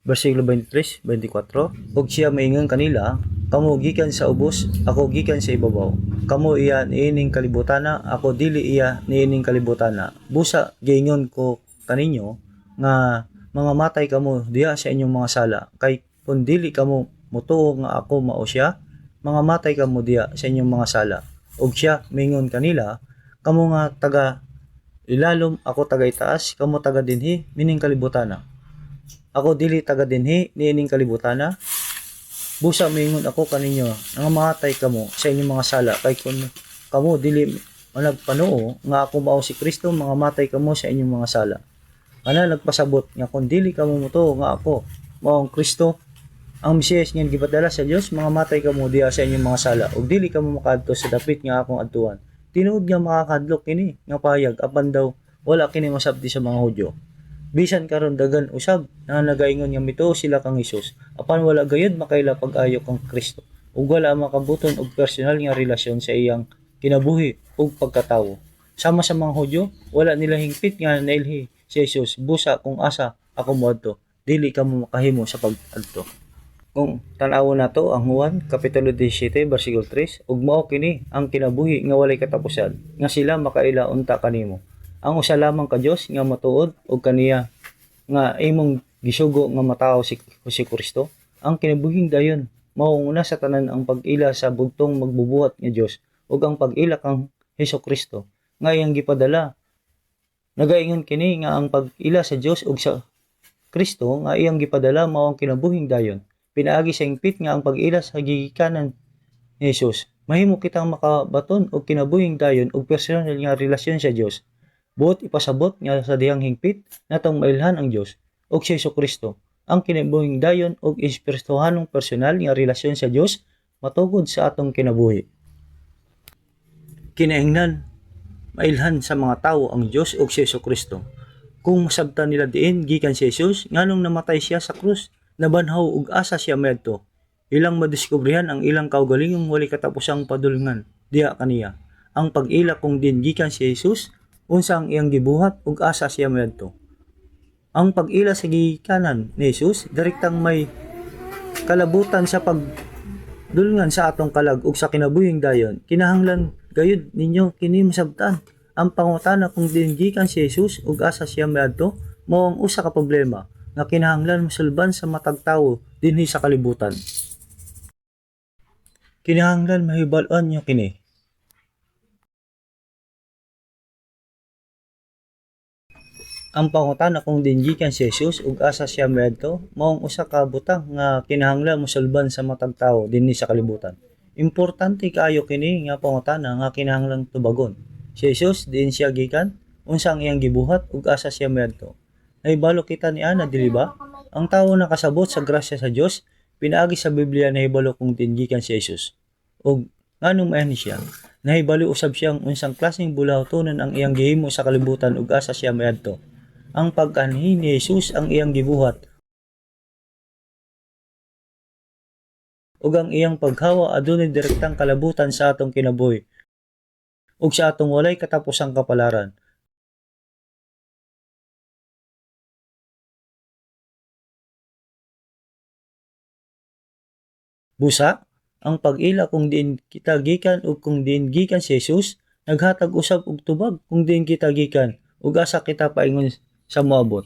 versikulo 23, 24, ug siya maingon kanila, kamo gikan sa ubos, ako gikan sa ibabaw. Kamo iya niining kalibutana, ako dili iya niining kalibutana. Busa giingon ko kaninyo nga mga matay kamo diha sa inyong mga sala. Kay kun dili kamo motuo nga ako mao siya, mga matay kamo diha sa inyong mga sala. Ug siya maingon kanila, kamo nga taga ilalom, ako taga itaas, kamo taga dinhi, mining kalibutana. Ako dili taga dinhi, niining kalibutana. Busa mingon ako kaninyo, nga matay kamo sa inyong mga sala, kay kun kamo dili managpanuo nga ako mao si Kristo, mga matay kamo sa inyong mga sala. Ana nagpasabot nga kun dili kamo motuo nga ako mao ang Kristo, ang Mesiyas nga gipadala sa Dios, mga matay kamo diha sa inyong mga sala, ug dili kamo makaadto sa dapit nga akong adtuan. Tinuod nga makakadlok kini nga payag apan daw wala kini masabti sa mga Hudyo. Bisan karon dagan usab na nagaingon nga mituo sila kang Hesus, apan wala gayud makaila pag-ayo kang Kristo, ug wala makabuton og personal nga relasyon sa iyang kinabuhi ug pagkatawo. Sama sa mga Hudyo, wala nila hingpit nga nailhi si Jesus, busa kung asa ako moadto, dili kamo makahimo sa pag-adto. Kung tan-awon nato ang Juan Kapitulo 17, versikulo 3, ug mao kini ang kinabuhi nga walay katapusan, nga sila makaila unta kanimo. Ang usa lamang ka Dios nga matuod og kaniya nga imong gisugo nga matawo si Kristo. Ang kinabuhing dayon mao una sa tanan ang pag-ila sa bugtong magbubuhat nga Dios ug ang pag-ila kang Hesukristo nga iyang gipadala. Nagaingon kini nga ang pag-ila sa Dios ug sa Kristo nga iyang gipadala mao ang kinabuhing dayon. Pinaagi sa hingpit nga ang pag-ila sa gigikanan ni Jesus, mahimo kitang makabaton og kinabuhing dayon ug personal nga relasyon sa Dios. Buot ipasabot nga sa dihang hingpit natong mailhan ang Dios ug si Hesukristo, ang kinabuhing dayon ug espirituhanong personal nga relasyon sa Dios matugod sa atong kinabuhi. Kinahinglan mailhan sa mga tawo ang Dios ug si Hesukristo. Kung masabtan nila diin gikan si Jesus nganong namatay siya sa krus, nabanhaw ug asa siya medto, ilang madiskubrihan ang ilang kaugalingong wali katapusang padulngan diha kaniya. Ang pag-ila kung din gikan si Jesus, unsa ang iyang gibuhat ug asa siya medto. Ang pag-ila sa gikanan ni Jesus direktang may kalabutan sa pagdulngan sa atong kalag ug sa kinabuhing dayon. Kinahanglan gayud ninyo kini masabtan. Ang pangutana kung din gikan si Jesus ug asa siya medto mao ang usa ka problema nga kinahanglan mosulban sa matag tawo dinhi sa kalibutan. Kinahanglan mahibal-an nyo kini. Ang pangutana kung din gikan si Jesus ug asa siya medto mao ang usa ka butang nga kinahanglan mosulban sa matag tawo dinhi sa kalibutan. Importante kaayo kini nga pangutana nga kinahanglan tubagon. Si Jesus diin siya gikan, unsa ang iyang gibuhat ug asa siya medto. nahibalo kita ni ana, dili ba? Ang tawo nakasabot sa grasya sa Dios, pinaagi sa Biblia nahibalo kung tingikan si Jesus. Og nganong maani siya? Nahibalo usab siyang unsang klaseng bulahtonon ang iyang gihimo sa kalibutan ug asa siya miadto. Ang pag-anhi ni Jesus ang iyang gibuhat ug ang iyang paghawa adunay direktang kalabutan sa atong kinabuhi ug sa atong walay katapusang kapalaran. Busa, ang pag-ila kung diin kita gikan ug kung diin gikan si Jesus, naghatag usab og tubag kung diin kita gikan ug asa kita paingon sa moabot.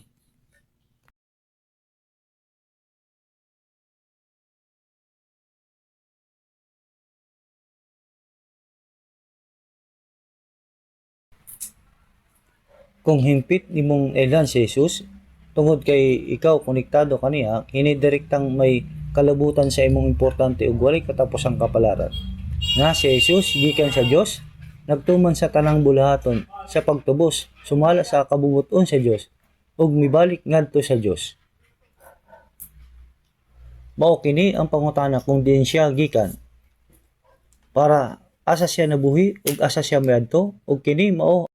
Kung himpit nimong elan si Jesus, tungod kay ikaw konektado kaniya, kini direktang may kalabutan sa imong importante ug walay katapusang kapalaran. Nga si Jesus gikan sa Dios, nagtuman sa tanang bulahaton sa pagtubos, sumala sa kabubuton sa Dios ug mibalik ngadto sa Dios. Mao kini ang pangutana kung diin siya gikan para asa siya nabuhi ug asa siya miadto ug kini mao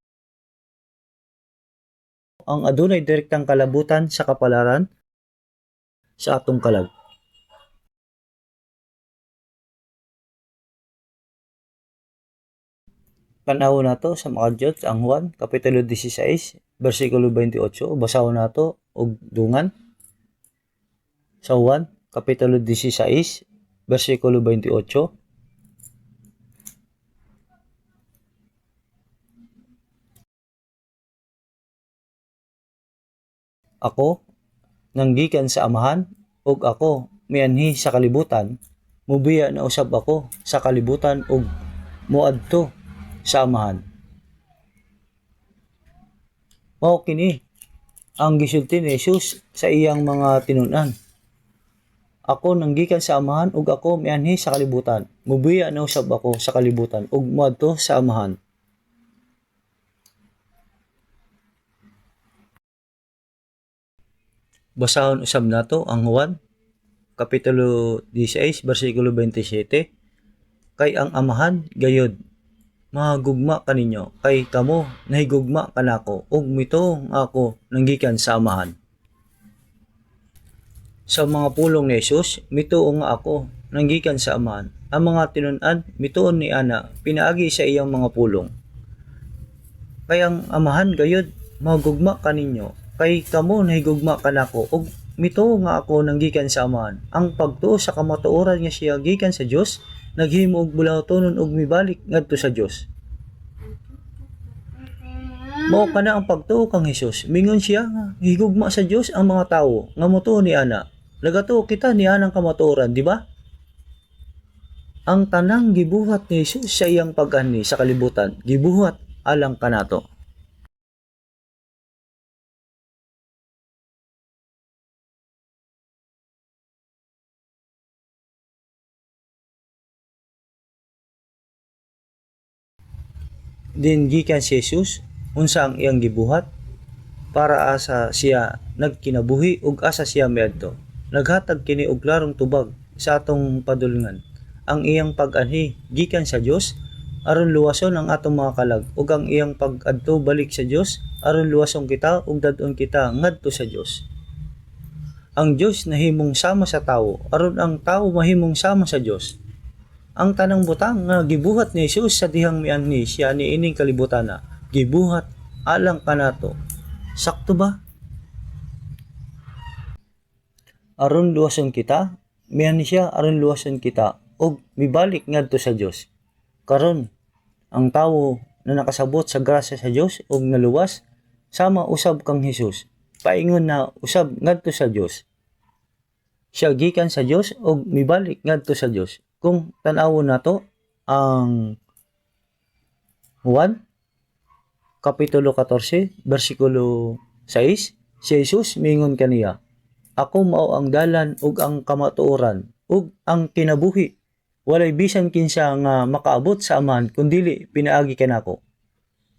ang adunay direktang kalabutan sa kapalaran sa atong kalag. Tanawon nato sa mga Diyos ang Juan kapitulo 16 bersikulo 28, basahon nato og dungan. Sa Juan kapitulo 16 bersikulo 28. Ako nanggikan sa amahan ug ako mianhi sa kalibutan, mubiya na usab ako sa kalibutan ug moadto sa amahan. Mao kini ang gisulti ni Jesus sa iyang mga tinun-an. Ako nanggikan sa amahan ug ako mianhi sa kalibutan, mubiya na usab ako sa kalibutan ug moadto sa amahan. Basahon usab nato ang Juan kapitulo 16 bersikulo 27. Kay ang amahan gayud mahagugma kaninyo, kay kamo nahigugma kanako ug mituong ako nanggikan sa amahan. Sa mga pulong ni Jesus, mituong nga ako nanggikan sa amahan. Ang mga tinun-an mituon ni ana pinaagi sa iyang mga pulong. Kay ang amahan gayud mahagugma kaninyo, kay kamo nahigugma kanako ug mituo nga ako nanggikan sa amahan. Ang pagtuo sa kamatuoran nga siya gikan sa Dios naghimo og bulahtonon ug mibalik ngadto sa Dios. Mao kana ang pagtuo kang Hesus. Mingon siya nga higugma sa Dios ang mga tawo nga motuo ni ana. Nagatuo kita ni anang kamatuoran, di ba? Ang tanang gibuhat ni Jesus sa iyang pag-ani sa kalibutan, gibuhat alang kanato. Din gikan si Jesus unsa ang iyang gibuhat para asa siya nagkinabuhi ug asa siya miadto. Naghatag kini og klarong tubag sa atong padulngan. Ang iyang pag-anhi gikan sa Dios aron luwason ang atong mga kalag ug ang iyang pag-adto balik sa Dios aron luwason kita ug dad-on kita ngadto sa Dios. Ang Dios nahimong sama sa tawo aron ang tawo mahimong sama sa Dios. Ang tanang butang nga gibuhat ni Jesus sa dihang mianhi siya niining kalibutana, gibuhat alang kanato. Sakto ba? Aron luwason kita, mianhi siya aron luwason kita ug mibalik ngadto sa Dios. Karon ang tawo na nakasabot sa grasya sa Dios ug naluwas sama usab kang Jesus, paingon na usab ngadto sa Dios. Siya gikan sa Dios ug mibalik ngadto sa Dios. Kung tan-awon nato ang Juan kapitulo 14 bersikulo 6, si Jesus mingon kaniya, ako mao ang dalan ug ang kamatuoran ug ang kinabuhi. Walay bisan kinsa nga makaabot sa amahan kundili pinaagi kanako.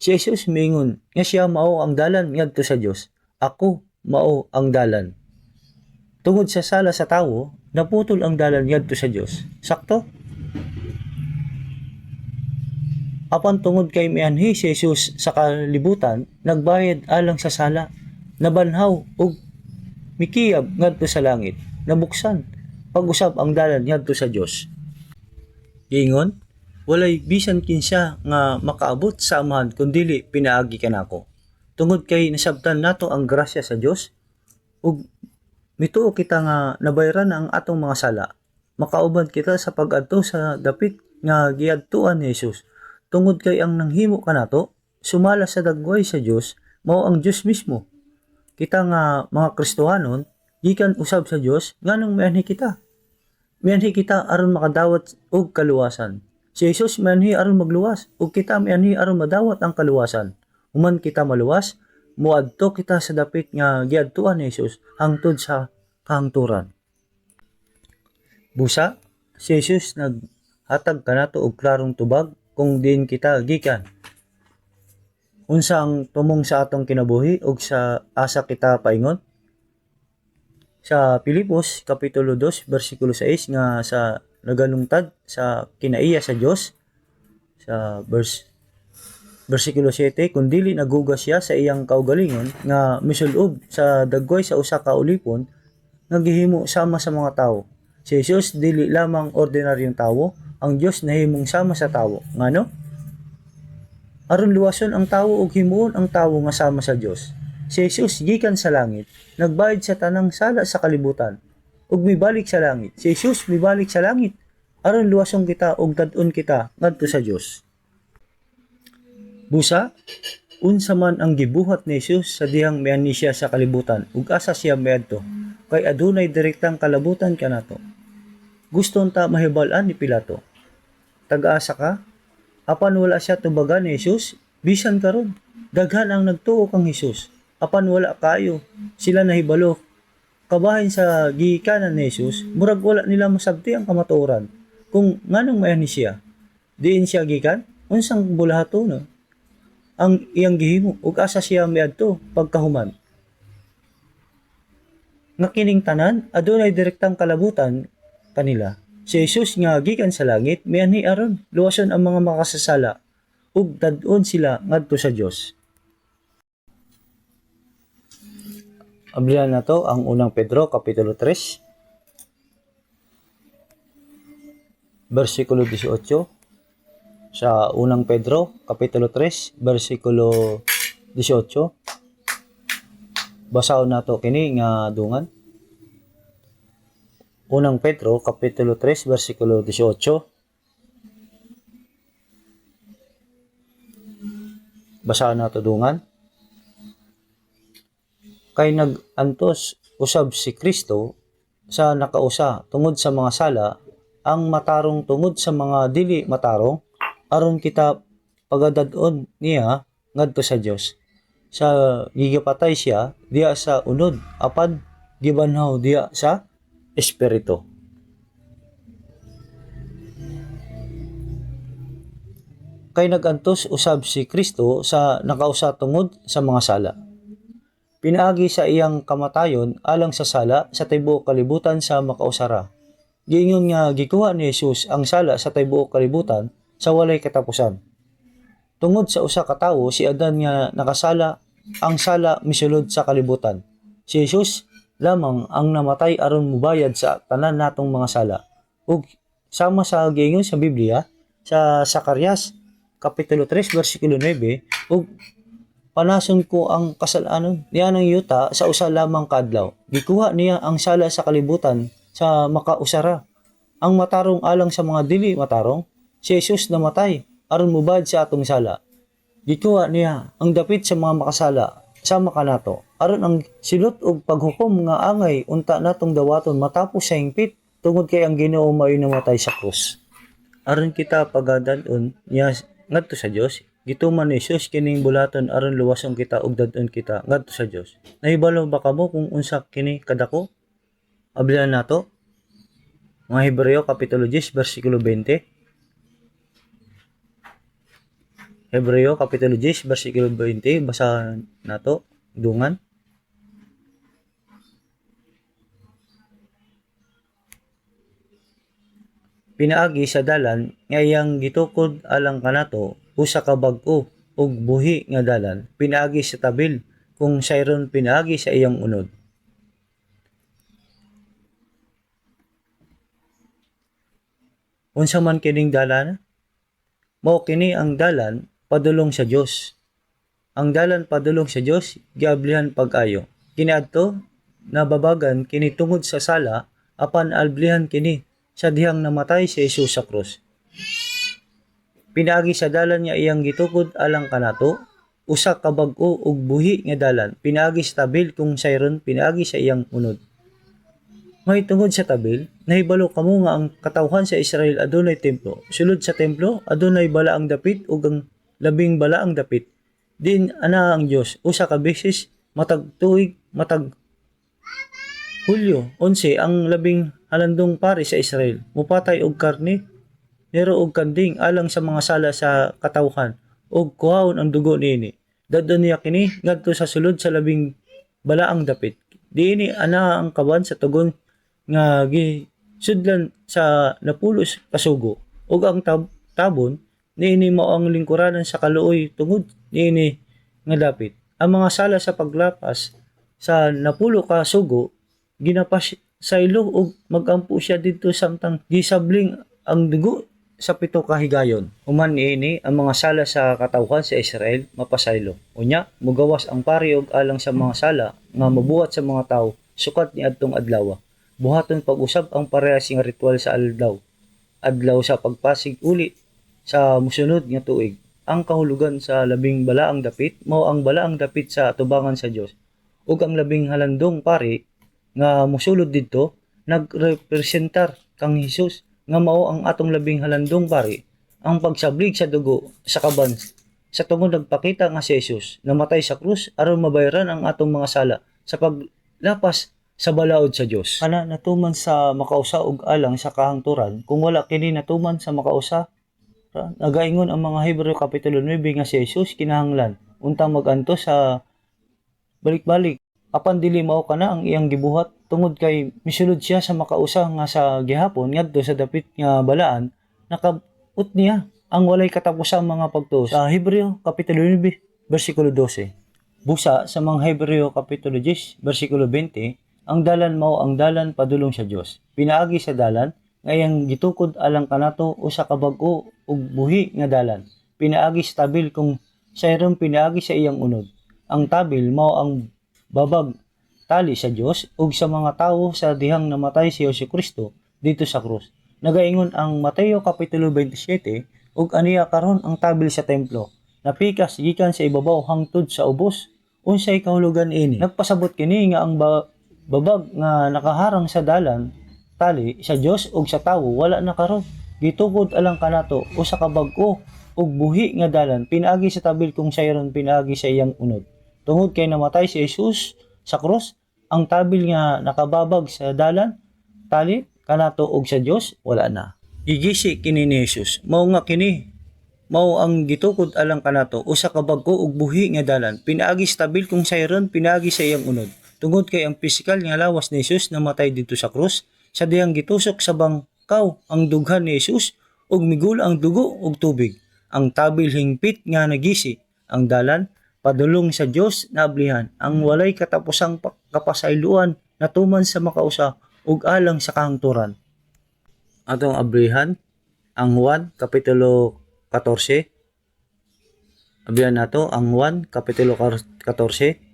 Si Jesus mingon nga siya mao ang dalan ngadto sa Dios. Ako mao ang dalan. Tungod sa sala sa tawo, naputol ang dalan ngadto sa Dios. Sakto? Apan tungod kay mianhi si Jesus sa kalibutan, nagbayad alang sa sala, nabanhaw ug mikiyab ngadto sa langit, nabuksan pag-usab ang dalan ngadto sa Dios. Giingon, walay bisan kinsa nga makaabot sa amahan kun dili pinaagi kanako. Tungod kay nasabtan nato ang grasya sa Dios ug mituo kita nga nabayaran ang atong mga sala. Makauban kita sa pag-adto sa dapit nga giadtuan ni Jesus. Tungod kay ang nanghimo kanato, sumala sa dagway sa Dios, mao ang Dios mismo. Kita nga mga Kristohanon, gikan usab sa Dios nganong mianhi kita. Mianhi kita aron makadawat og kaluwasan. Si Jesus mianhi aron magluwas ug kita mianhi aron madawat ang kaluwasan. Human kita maluwas, muadto kita sa dapit nga giadtuan ni Jesus hangtod sa kahangturan. Busa, si Jesus naghatag kanato og klarong tubag kung diin kita gikan. Unsa ang tumong sa atong kinabuhi ug sa asa kita paingon? Sa Pilipos kapitulo 2 bersikulo 6 nga sa naganungtad sa kinaiya sa Dios sa bersikulo 7, kung dili nagugas siya sa iyang kaugalingon nga misulob sa dagway sa usa ka ulipon nga gihimo sama sa mga tawo. Si Jesus dili lamang ordinaryong tawo, ang Dios nahimong sama sa tawo. Ngano? Aron luwason ang tawo ug himuon ang tawo nga sama sa Dios. Si Jesus gikan sa langit, nagbayad sa tanang sala sa kalibutan, ug mibalik sa langit. Si Jesus mibalik sa langit aron luwason kita ug tad-on kita ngadto sa Dios. Busa, unsa man ang gibuhat ni Jesus sa dihang mianhi siya sa kalibutan ug asa siya miadto, kay adunay direktang kalabutan kanato. Guston ta mahibal-an ni Pilato. Tag-asa ka? Apan wala siya tubagan ni Jesus, bisan karon daghan ang nagtuo kang Jesus. Apan wala kayo, sila nahibalo. Kabahin sa gikanan ni Jesus, murag wala nila masabti ang kamatuoran. Kung nganong mianhi siya, diin siya gikan, unsang bulahaton ang iyang gihimo ug asa siya miadto pagkahuman. Nga kining tanan adunay direktang kalabutan kanila. Si Jesus nga gikan sa langit mianhi aron luwason ang mga makasasala ug tad-on sila ngadto sa Dios. Ablihan na to ang unang Pedro kapitulo 3 bersikulo 18. Sa unang Pedro kapitulo 3 bersikulo 18. Basahon nato kini nga dungan. Unang Pedro kapitulo 3 bersikulo 18. Basahon nato dungan. Kay nag-antos usab si Kristo sa nakausa tungod sa mga sala, ang matarong tungod sa mga dili matarong, aron kita pagadad-on niya ngadto sa Dios. Sa gigapatay siya diya sa unod, apan gibanhaw diya sa espiritu. Kay nagantos usab si Kristo sa nakausa tungod sa mga sala. Pinaagi sa iyang kamatayon alang sa sala sa tibuok kalibutan sa makausara. Giingon nga gikuha ni Jesus ang sala sa tibuok kalibutan sa walay katapusan. Tungod sa usa ka tawo si Adan nga nakasala, ang sala misulod sa kalibutan. Si Jesus lamang ang namatay aron mubayad sa tanan natong mga sala. Ug sama sa giingon sa Biblia sa Zacarias kapitulo 3 bersikulo 9, ug panason ko ang kasalanan niya ng yuta sa usa lamang kadlaw. Gikuha niya ang sala sa kalibutan sa makausara. Ang matarong alang sa mga dili matarong, si Jesus namatay aron mubayad sa atong sala. Gikuha niya ang dapit sa mga makasala sama kanato aron ang silot og paghukom nga angay unta natong dawaton matapos sa hingpit tungod kay ang Ginoo mao'y namatay sa krus. Aron kita pagadad-on niya ngadto sa Dios, gituman ni Jesus kining bulaton aron luwason kita ug dad-on kita ngadto sa Dios. Nahibalo ba kamo kung unsa kini kadako? Ablihan nato mga Hebreo kapitulo 10 bersikulo 20. Hebreo kapitulo 10 bersikulo 20, basa nato dungan. pinaagi sa dalan nga iyang gitukod alang kanato usa ka bag-o ug buhi nga dalan pinaagi sa tabil kung sayron pinaagi sa iyang unod. Unsa man kining dalan? Mao kini ang dalan padulong sa Dios. Ang dalan padulong sa Dios giablihan pag-ayo. Kiniadto nababagan kini tungod sa sala apan alblihan kini sa dihang namatay si Jesus sa krus. Pinaagi sa dalan nga iyang gitukod alang kanato usa ka bag-o ug buhi nga dalan pinaagi sa tabil kung sayron pinaagi sa iyang unod. May tungod sa tabil, nahibalo kamo nga ang katawhan sa Israel adunay templo. Sulod sa templo, adunay balaang dapit ug ang labing balaang dapit. Din ana ang Dios usa ka beses matag tuig matag Hulyo 11 ang labing halandong pari sa Israel. Mupatay og karne nero og kanding alang sa mga sala sa katawhan ug kuhaon ang dugo niini. Dadon niya kini ngadto sa sulod sa labing balaang dapit. Diini ana ang kaban sa tugon nga gisudlan sa napulos kasugo ug ang tabon niini mao ang lingkuranan sa kaluoy tungod niini nga dapit. Ang mga sala sa paglapas sa napulo ka sugo ginapas sa ilo ug magampo siya didto samtang gisabling ang dugo sa pito ka higayon. Human niini ang mga sala sa katawhan sa Israel mapasaylo. Unya mugawas ang pari og alang sa mga sala nga mabuhat sa mga tawo sukat ni adtong adlaw. Buhaton pag-usab ang parehas nga ritual sa adlaw sa pagpasig uli sa musunod nga tuig. Ang kahulugan sa labing balaang dapit mao ang balaang dapit sa atubangan sa Dios ug ang labing halandong pari nga mosulod didto nagrepresentar kang Hesus nga mao ang atong labing halandong pari. Ang pagsablig sa dugo sa kaban sa tungod nagpakita nga si Jesus namatay sa krus aron mabayaran ang atong mga sala sa paglapas sa balaod sa Dios. Ana natuman sa makausa og alang sa kahangturan kung wala kini natuman sa makausa. Nagaingon ang mga Hebreo kapitulo 9 nga si Jesus kinahanglan untang maganto sa balik-balik apan dili mao kana ang iyang gibuhat tungod kay misulod siya sa makausa nga sa gihapon ngadto sa dapit nga balaan nakabut niya ang walay katapusang mga pagtuo sa Hebreo kapitulo 9 bersikulo 12. Busa sa mga Hebreo kapitulo 10 bersikulo 20 ang dalan mao ang dalan padulong sa Dios. Pinaagi sa dalan nga iyang gitukod alang kanato usa ka bag-o ug buhi nga dalan. Pinaagi sa tabil kung sayron pinaagi sa iyang unod. Ang tabil mao ang babag tali sa Dios ug sa mga tawo sa dihang namatay si Jesucristo dito sa krus. Nagaingon ang Mateo kapitulo 27 ug aniya karon ang tabil sa templo. Napikas gikan sa ibabaw hangtod sa ubos. Unsay kahulugan ini? Nagpasabot kini nga ang babag nga nakaharang sa dalan tali sa Dios ug sa tawo wala na karon. Gitukod alang kanato usa ka bag-o ug buhi nga dalan pinaagi sa tabil kung sayron pinaagi sa iyang unod. Tungod kay namatay si Jesus sa krus, ang tabil nga nakababag sa dalan tali kanato ug sa Dios wala na. Gigisi kini ni Jesus. Mao nga kini mao ang gitukod alang kanato usa ka bag-o ug buhi nga dalan pinaagi sa tabil kung sayron pinaagi sa iyang unod. Tungod kay ang pisikal nga lawas ni Jesus namatay dito sa krus, sa diyang gitusok sa bangkaw ang dughan ni Jesus ug migula ang dugo ug tubig. Ang tabil hingpit nga nagisi, ang dalan padulong sa Dios naablihan, ang walay katapusang kapasayloan natuman sa makausa ug alang sa kahangturan. Atong ablihan ang Juan kapitulo 14. Ablihan nato ang Juan kapitulo 14.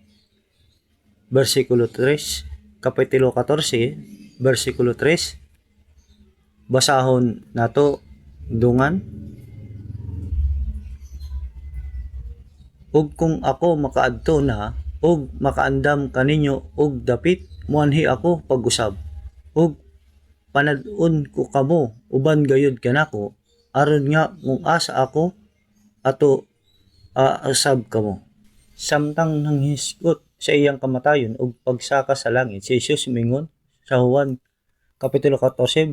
Versikulo 3, kapitulo 14, versikulo 3. Basahon nato dungan. Ug kung ako makaadto na ug makaandam kaninyo og dapit muanhi ako pag-usab. Ug panad-on ko kamo uban gayud kanako aron nga kung asa ako ato asab kamo. Samtang nanghisgot sa iyang kamatayon ug pagsaka sa langit si Jesus mingon sa Juan kapitulo 14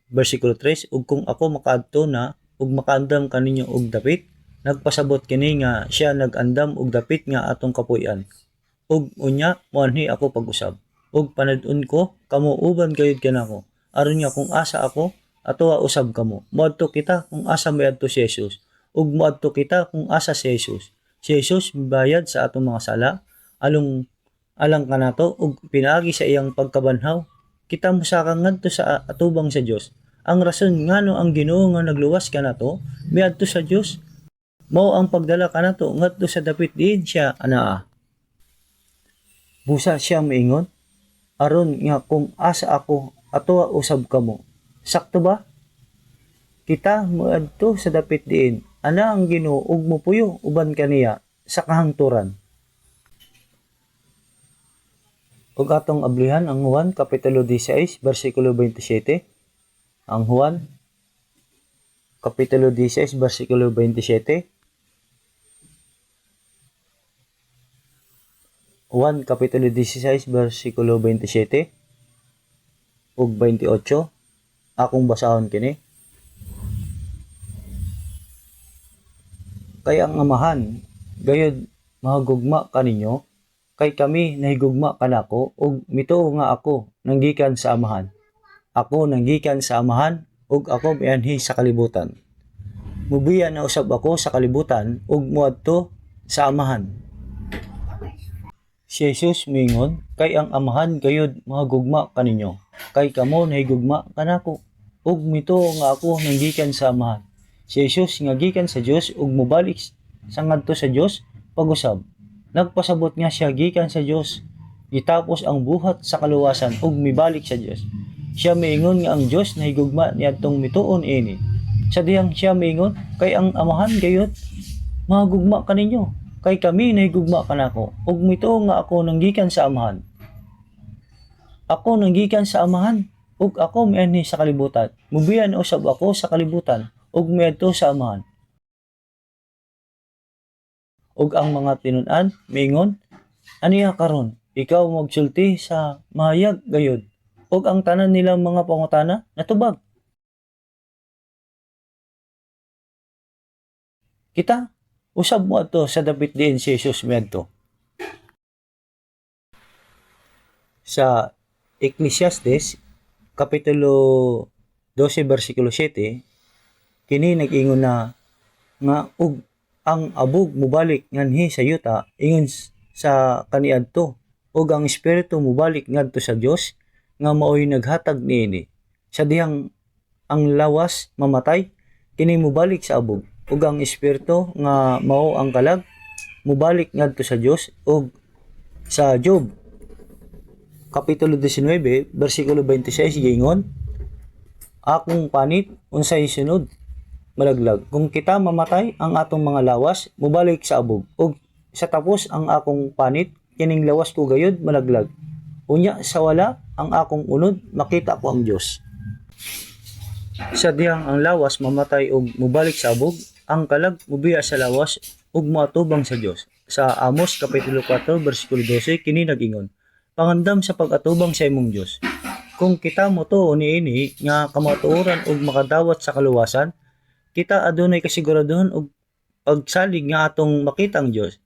versikulo 3 ug kung ako makaadto na ug makaandam kaninyo og dapit nagpasabot kini nga siya nagandam og dapit nga atong kapuy-an ug unya muanhi ako pag-usab ug panad-on ko kamo uban gayud kanako aron nga kung asa ako atoa usab kamo. Moadto kita kung asa miadto si Jesus, ug moadto kita kung asa si Jesus. Si Jesus mibayad sa atong mga sala, alang kanato ug pinaagi sa iyang pagkabanhaw. Kita mosaka ngadto sa atubang sa Dios. Ang rason ngano ang Ginoo nga nagluwas kanato miadto sa Dios, mao ang pagdala kanato ngadto sa dapit diin siya anaa. Busa siya moingon, aron nga kung asa ako atoa usab kamo. Sakto ba? Kita moadto sa dapit diin ana ang Ginoo ug mopuyo uban kaniya sa kahangturan. Ug atong ablihan ang Juan kapitulo 16 bersikulo 27. Ang Juan kapitulo 16 bersikulo 27. Juan kapitulo 16 bersikulo 27 ug 28. Akong basahon kini. Kay ang amahan gayud mahagugma kaninyo, kay kami nahigugma kanako ug mituo nga ako nanggikan sa amahan. Ako nanggikan sa amahan ug ako mianhi sa kalibutan. Mubiya na usab ako sa kalibutan ug moadto sa amahan. Si Jesus mingon, kay ang amahan gayud mahagugma kaninyo, kay kamo nahigugma kanako ug mituo nga ako nanggikan sa amahan. Si Jesus nga gikan sa Dios ug mobalik sa ngadto sa Dios pag-usab. Nagpasabot nga siya gikan sa Dios, gitapos ang buhat sa kaluwasan ug mibalik sa Dios. Siya miingon nga ang Dios nahigugma niadtong mituon ini. Sa dihang siya miingon, kay ang amahan gayud mahagugma kaninyo, kay kami nahigugma kanako ug mituo nga ako nanggikan sa amahan. Ako nanggikan sa amahan ug ako mianhi sa kalibutan. Mubiyan usab ako sa kalibutan ug miadto sa amahan. Ug ang mga tinun-an miingon, aniya karon ikaw magsulti sa mahayag gayud ug ang tanan nilang mga pangutana natubag. Kita usab mo ato sa dapit diin si Jesus miadto. Sa Ecclesiastes kapitulo 12 bersikulo 7 kini nag-ingon na nga ug ang abog mubalik nganhi sa yuta ingon sa kaniadto ug ang espiritu mubalik ngadto sa Dios nga maoy naghatag niini. Sa dihang ang lawas mamatay kini mubalik sa abog ug ang espiritu nga mao ang kalag mubalik ngadto sa Dios. Ug sa Job kapitulo 19 bersikulo 26 giingon, akong panit unsay sunod malaglag, kung kita mamatay ang atong mga lawas mubalik sa abog ug sa tapos ang akong panit kining lawas ko gayud malaglag. Unya sa wala ang akong unod makita ko ang Dios. Sa dihang ang lawas mamatay ug mubalik sa abog, ang kalag mubiya sa lawas ug moatubang sa Dios. Sa Amos kapitulo 4 bersikulo 12 kini nag-ingon, pangandam sa pag-atubang sa imong Dios. Kung kita mo to niini nga kamatuoran ug makadawat sa kaluwasan, kita adunay kasiguraduhan og pagsalig nga atong makita ang Dios.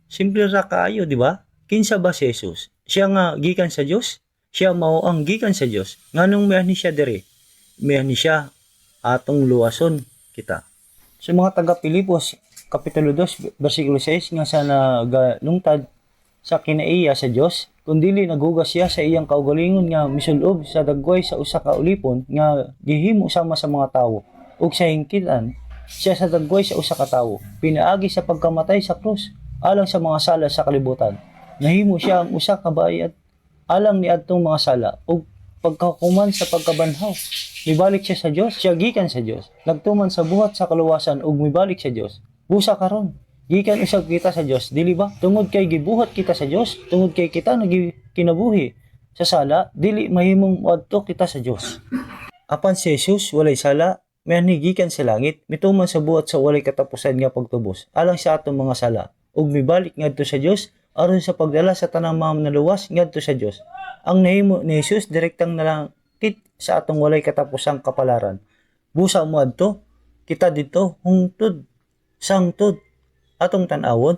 Simple ra kaayo, di ba? Kinsa ba si Jesus? Siya nga gikan sa Dios? Siya mao ang gikan sa Dios. Nganong mianhi siya diri? Mianhi siya atong luwason kita. Sa mga taga Pilipos kapitulo 2 bersikulo 6 nga sa nagalungtad sa kinaiya sa Dios, kundili nagugas siya sa iyang kaugalingon nga misulob sa dagway sa usa ka ulipon nga gihimo sama sa mga tawo. Ug sa hingkitan siya sa dagway sa usa ka tawo, pinaagi sa pagkamatay sa krus alang sa mga sala sa kalibutan. Nahimo siya ang usa ka bayad alang niadtong mga sala ug pagkahuman sa pagkabanhaw. Mibalik siya sa Dios, siya gikan sa Dios. Nagtuman sa buhat sa kaluwasan ug mibalik sa Dios. Busa karon, gikan usab kita sa Dios, dili ba? Tungod kay gibuhat kita sa Dios, tungod kay kita nagkinabuhi sa sala, dili mahimong moadto kita sa Dios. Apan si Jesus walay sala, mianhi gikan sa langit, mituman sa buhat sa walay katapusan nga pagtubos alang sa atong mga sala ug mibalik ngadto sa Dios aron sa pagdala sa tanang mga naluwas ngadto sa Dios. Ang nahimo ni Jesus direktang nalangkit sa atong walay katapusang kapalaran. Busa mo adto kita dito hungtod sangtod atong tan-awon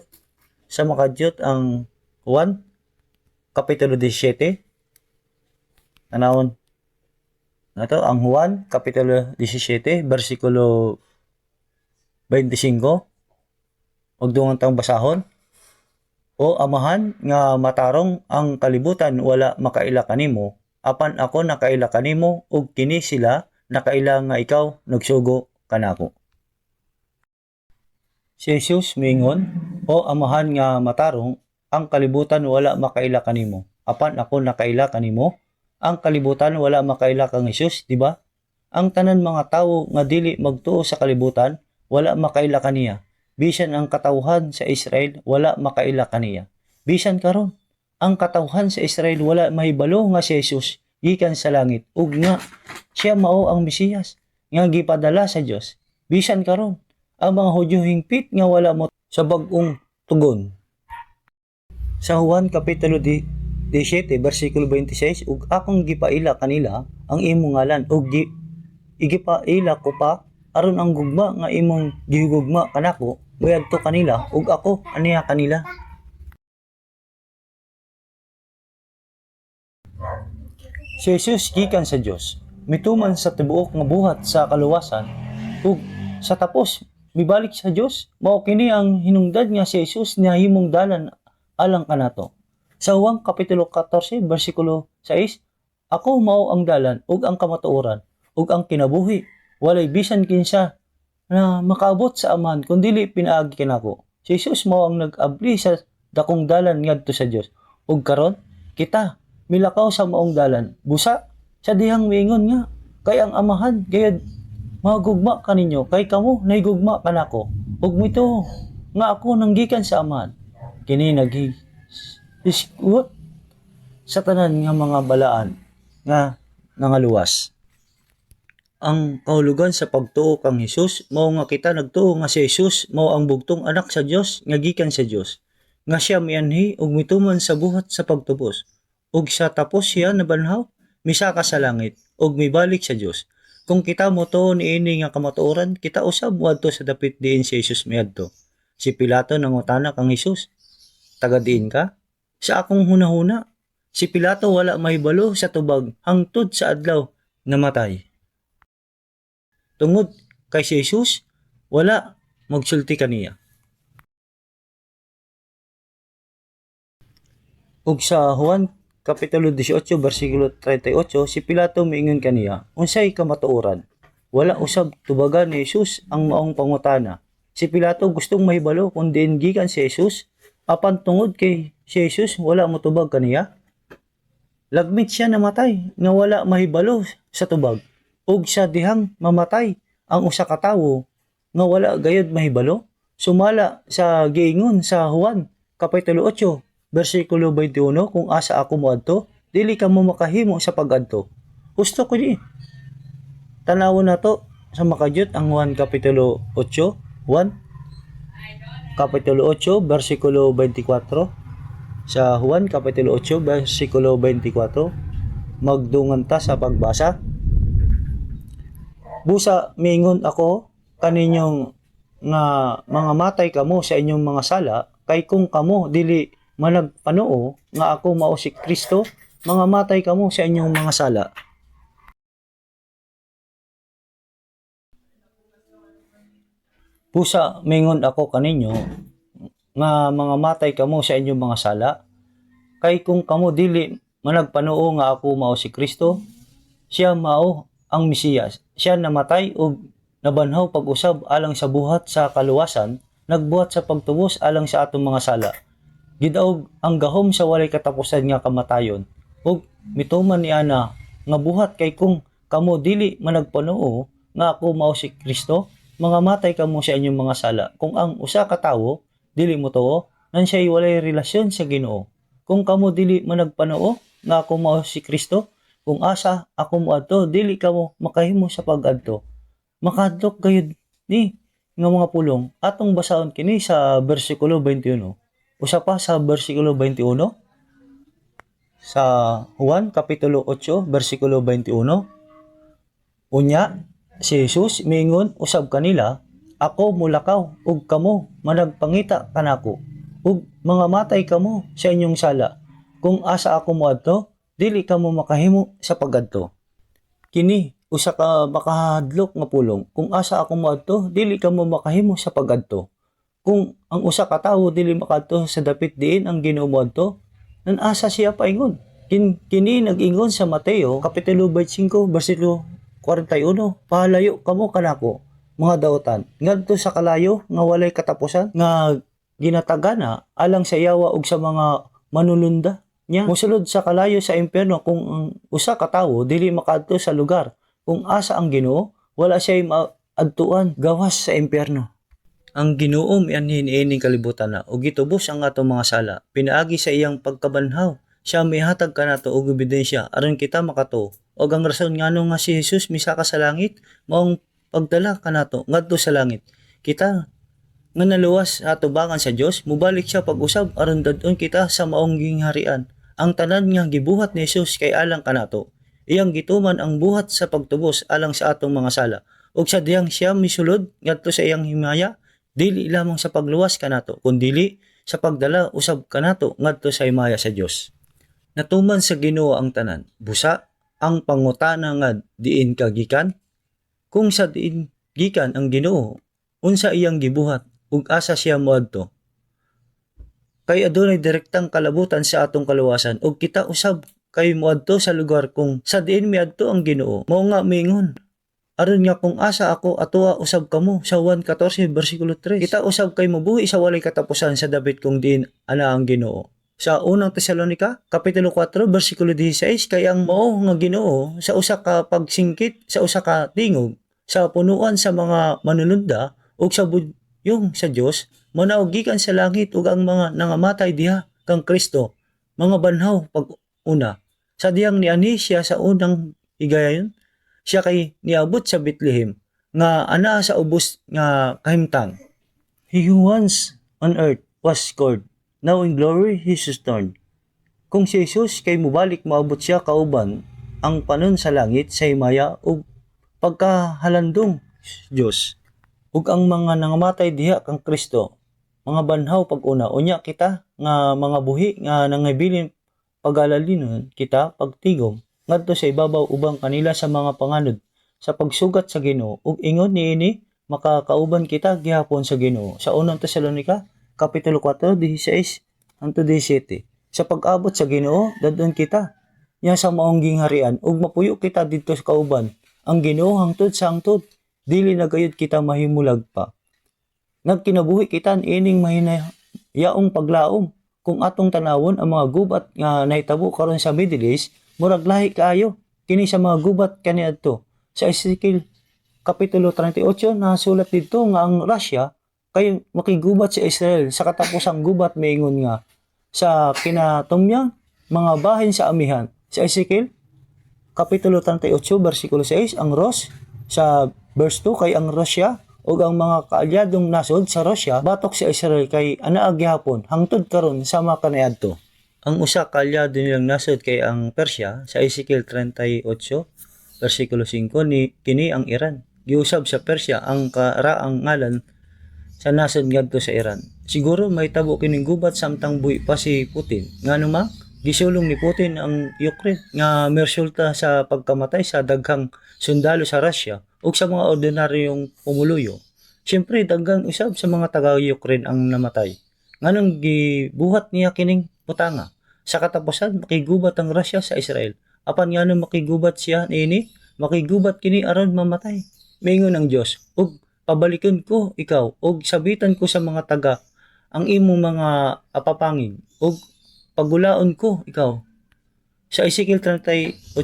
sa makadyot ang Juan kapitulo 17. Tanawon nato ang Juan kapitulo 17 bersikulo 25. Ug dungan tang basahon. O amahan nga matarong ang kalibutan wala makaila kanimo, apan ako nakaila kanimo ug kini sila nakaila nga ikaw nagsugo kanako. Si Jesus mingon, o amahan nga matarong ang kalibutan wala makaila kanimo, apan ako nakaila kanimo. Ang kalibutan wala makaila kang Jesus, di ba? Ang tanan mga tawo nga dili magtuo sa kalibutan wala makaila kaniya. Bisan ang katawhan sa Israel wala makaila kaniya. Bisan karon ang katawhan sa Israel wala mahibalo nga si Jesus gikan sa langit ug nga siya mao ang Mesiyas nga gipadala sa Dios. Bisan karon ang mga Hudyo hingpit nga wala mo sa bag-ong tugon. Sa Juan kapitulo 17 bersikulo 26, ug akong gipaila kanila ang imong ngalan ug igipaila ko pa aron ang gugma nga imong gihugugma kanako mayadto kanila ug ako aniya kanila. Si Jesus gikan sa Dios, mituman sa tibuok nga buhat sa kaluwasan ug sa tapos mibalik sa Dios. Mao kini ang hinungdad nga si Jesus nahimong dalan alang kanato. Sa Juan kapitulo 14 bersikulo 6, ako mao ang dalan ug ang kamatuoran ug ang kinabuhi. Walay bisan kinsa na makaabot sa Amahan kundi pinaagi kanako. Si Jesus mao ang nag-abli sa dakong dalan ngadto sa Dios. Ug karon kita milakaw sa maong dalan. Busa sa dihang miingon nga kay ang Amahan gayud magugma kaninyo kay kamo naigugma kanako. Ug mito nga ako nanggikan sa Amahan. Kini iskuot sa tanan nga mga balaan nga nangaluwas. Ang kahulugan sa pagtuo kang Hesus mao nga kita nagtuo nga si Jesus mao ang bugtong anak sa Dios nga gikan sa Dios, nga siya mianhi ug mituman sa buhat sa pagtubos, ug sa tapos siya nabanhaw misaka sa langit ug mibalik sa Dios. Kung kita motuo niini nga kamatuoran, kita usab moadto sa dapit diin si Jesus miadto. Si Pilato nangutana kang Hesus, taga diin ka? Sa akong hunahuna, si Pilato wala mahibalo sa tubag hangtod sa adlaw namatay. Tungod kay si Jesus, wala magsulti kaniya. Ug sa Juan kapitulo 18 bersikulo 38, si Pilato miingon kaniya, unsay kamatuoran? Wala usab tubagan ni Jesus ang maong pangutana. Si Pilato gustong mahibalo kung diin gikan si Jesus, apan tungod kay si Jesus wala motubag kaniya. Lagmit siya namatay nga wala mahibalo sa tubag. Ug sa dihang mamatay ang usa ka tawo nga wala gayud mahibalo, sumala sa giingon sa Juan kapitulo 8 bersikulo 21, kung asa ako moadto dili ka mo makahimo sa pag-adto. Gusto ko ni tanawon nato sa makadyot ang Juan kapitulo 8, Juan kapitulo 8 bersikulo 24. Sa Juan kapitulo 8 bersikulo 24, magdungan ta sa pagbasa. Busa miingon ako kaninyong nga mga matay kamo sa inyong mga sala, kay kung kamo dili managpanuo nga ako mao si Kristo, mga matay kamo sa inyong mga sala. Busa miingon ako kaninyo nga mga matay kamo sa inyong mga sala, kay kung kamo dili managpanuo nga ako mao si Kristo, siya mao ang Mesiyas. Siya namatay ug nabanhaw pag-usab alang sa buhat sa kaluwasan, nagbuhat sa pagtubos alang sa atong mga sala. Gidaog ang gahom sa walay katapusan nga kamatayon, ug mituman ni ana nga buhat, kay kung kamo dili managpanuo nga ako mao si Kristo, mga matay kamo sa inyong mga sala. Kung ang usa ka tawo dili motuo, nan siya'y walay relasyon sa Ginoo. Kung kamo dili managpanuo nga ako mao si Kristo, kung asa ako moadto dili kamo makahimo sa pag-adto. Makadlok gayud ni nga mga pulong. Atong basahon kini sa bersikulo 21. Usa pa sa bersikulo 21 sa Juan kapitulo 8 bersikulo 21. Unya si Jesus miingon usab kanila, ako mulakaw ug kamo managpangita kanako, ug mga matay kamo sa inyong sala. Kung asa ako moadto dili kamo makahimo sa pag-adto. kini usa ka makahadlok nga pulong. Kung asa ako moadto, dili ka mo makahimo sa pag-adto. Kung ang usa ka tawo dili makadto sa dapit diin ang Ginoo moadto, nan asa siya paingon. Kini nag-ingon sa Mateo kapitulo 25 bersikulo 41, pahalayo kamo kanako mga daotan ngadto sa kalayo nga walay katapusan nga ginatagana alang sa yawa ug sa mga manulunda niya. Mosulod sa kalayo sa impyerno kung ang usa ka tawo dili makaadto sa lugar kung asa ang Ginoo, wala siya maadtuan gawas sa impyerno. Ang Ginoo mianhin ining kalibutan na ug gitubos ang atong mga sala. Pinaagi sa iyang pagkabanhaw, siya mihatag kanato og ebidensya aron kita makato. Og ang rason ngano nga si Jesus misaka sa langit maong pagdala kanato ngadto sa langit. Kita nga naluwas sa atubangan sa Dios, mubalik siya pag-usab aron dadon kita sa maong gingharian. Ang tanan nga gibuhat ni Jesus kay alang kanato. Iyang gituman ang buhat sa pagtubos alang sa atong mga sala. Ug sa diyang siya misulod ngadto sa iyang himaya, dili lamang sa pagluwas kanato, kundi sa pagdala usab kanato ngadto sa himaya sa Dios. Natuman sa Ginoo ang tanan. Busa ang pangutana nga diin ka gikan? Kung sa diin gikan ang Ginoo, unsa iyang gibuhat ug asa siya moadto? Kay adunay direktang kalabutan sa atong kaluwasan ug kita usab kay moadto sa lugar kung sa diin miadto ang Ginoo. Mao nga miingon, aron nga kung asa ako atoa usab kamo sa 1:14 bersikulo 3. Kita usab kay mabuhi sa walay katapusan sa dapit kung diin ana ang Ginoo. Sa unang Tesalonica kapitulo 4 bersikulo 16, kay ang mao nga Ginoo sa usa ka pagsingkit sa usa ka tingog sa punuan sa mga manununda ug sa budyong sa Dios manaog gikan sa langit ug ang mga nangamatay diha kang Kristo mga banhaw pag-una sa diyang niani siya sa unang higayon. Siya kay niabot sa Bethlehem nga ana sa ubos nga kahimtang. He who once on earth was scored, now in glory he is restored. Kung si Jesus kay mubalik maabot siya kauban ang panon sa langit sa himaya ug pagkahalandong Dios ug ang mga nangamatay diha kang Kristo mga banhaw pag-una. Unya kita nga mga buhi nga nangabilin pagalalinon kita pagtigom ngadto sa ibabaw ubang kanila sa mga panganod sa pagsugat sa Ginoo ug ingon niini makakauban kita gihapon sa Ginoo sa unang Tesalonica kapitulo 4 16 hangtod 17. Sa pag-abot sa Ginoo dadon kita nya sa maong gingharian ug mapuyo kita didto sa kauban ang Ginoo hangtod sa hangtod, dili na gayud kita mahimulag pa. Nagkinabuhi kita ining mahinayaong paglaom. Kung atong tanawon ang mga gubat nga nahitabo karon sa Middle East, murag lahi kaayo kini sa mga gubat kaniadto. Sa Ezekiel kapitulo 38 nasulat didto nga ang Russia kay makigubat sa Israel sa katapusang gubat miingon nga sa kinatumya mga bahin sa amihan. Sa Ezekiel kapitulo 38 bersikulo 6 ang Ros sa verse 2 kay ang Russia ug ang mga kaalyadong nasod sa Russia batok sa Israel kay anaa gihapon hangtod karon sama kaniadto. Ang usa ka alyado nilang nasod kay ang Persia sa Ezekiel 38 bersikulo 5 kini ang Iran. Giusab sa Persia ang karaang ngalan sa nasod ngadto sa Iran. Siguro may tabo kining gubat samtang buhi pa si Putin. Ngano ma? Gisulong ni Putin ang Ukraine nga mersulta sa pagkamatay sa daghang sundalo sa Russia ug sa mga ordinaryong pumuluyo. Siyempre daghang usab sa mga taga-Ukraine ang namatay. Nganong gibuhat niya kining butanga? Sa katapusan makigubat ang Russia sa Israel. Apan ngano makigubat siya niini? Makigubat kini aron mamatay. Mingon ang Dios, ug pabalikan ko ikaw ug sabitan ko sa mga taga ang imong mga apapangin ug pagulaon ko ikaw. Sa Ezekiel 38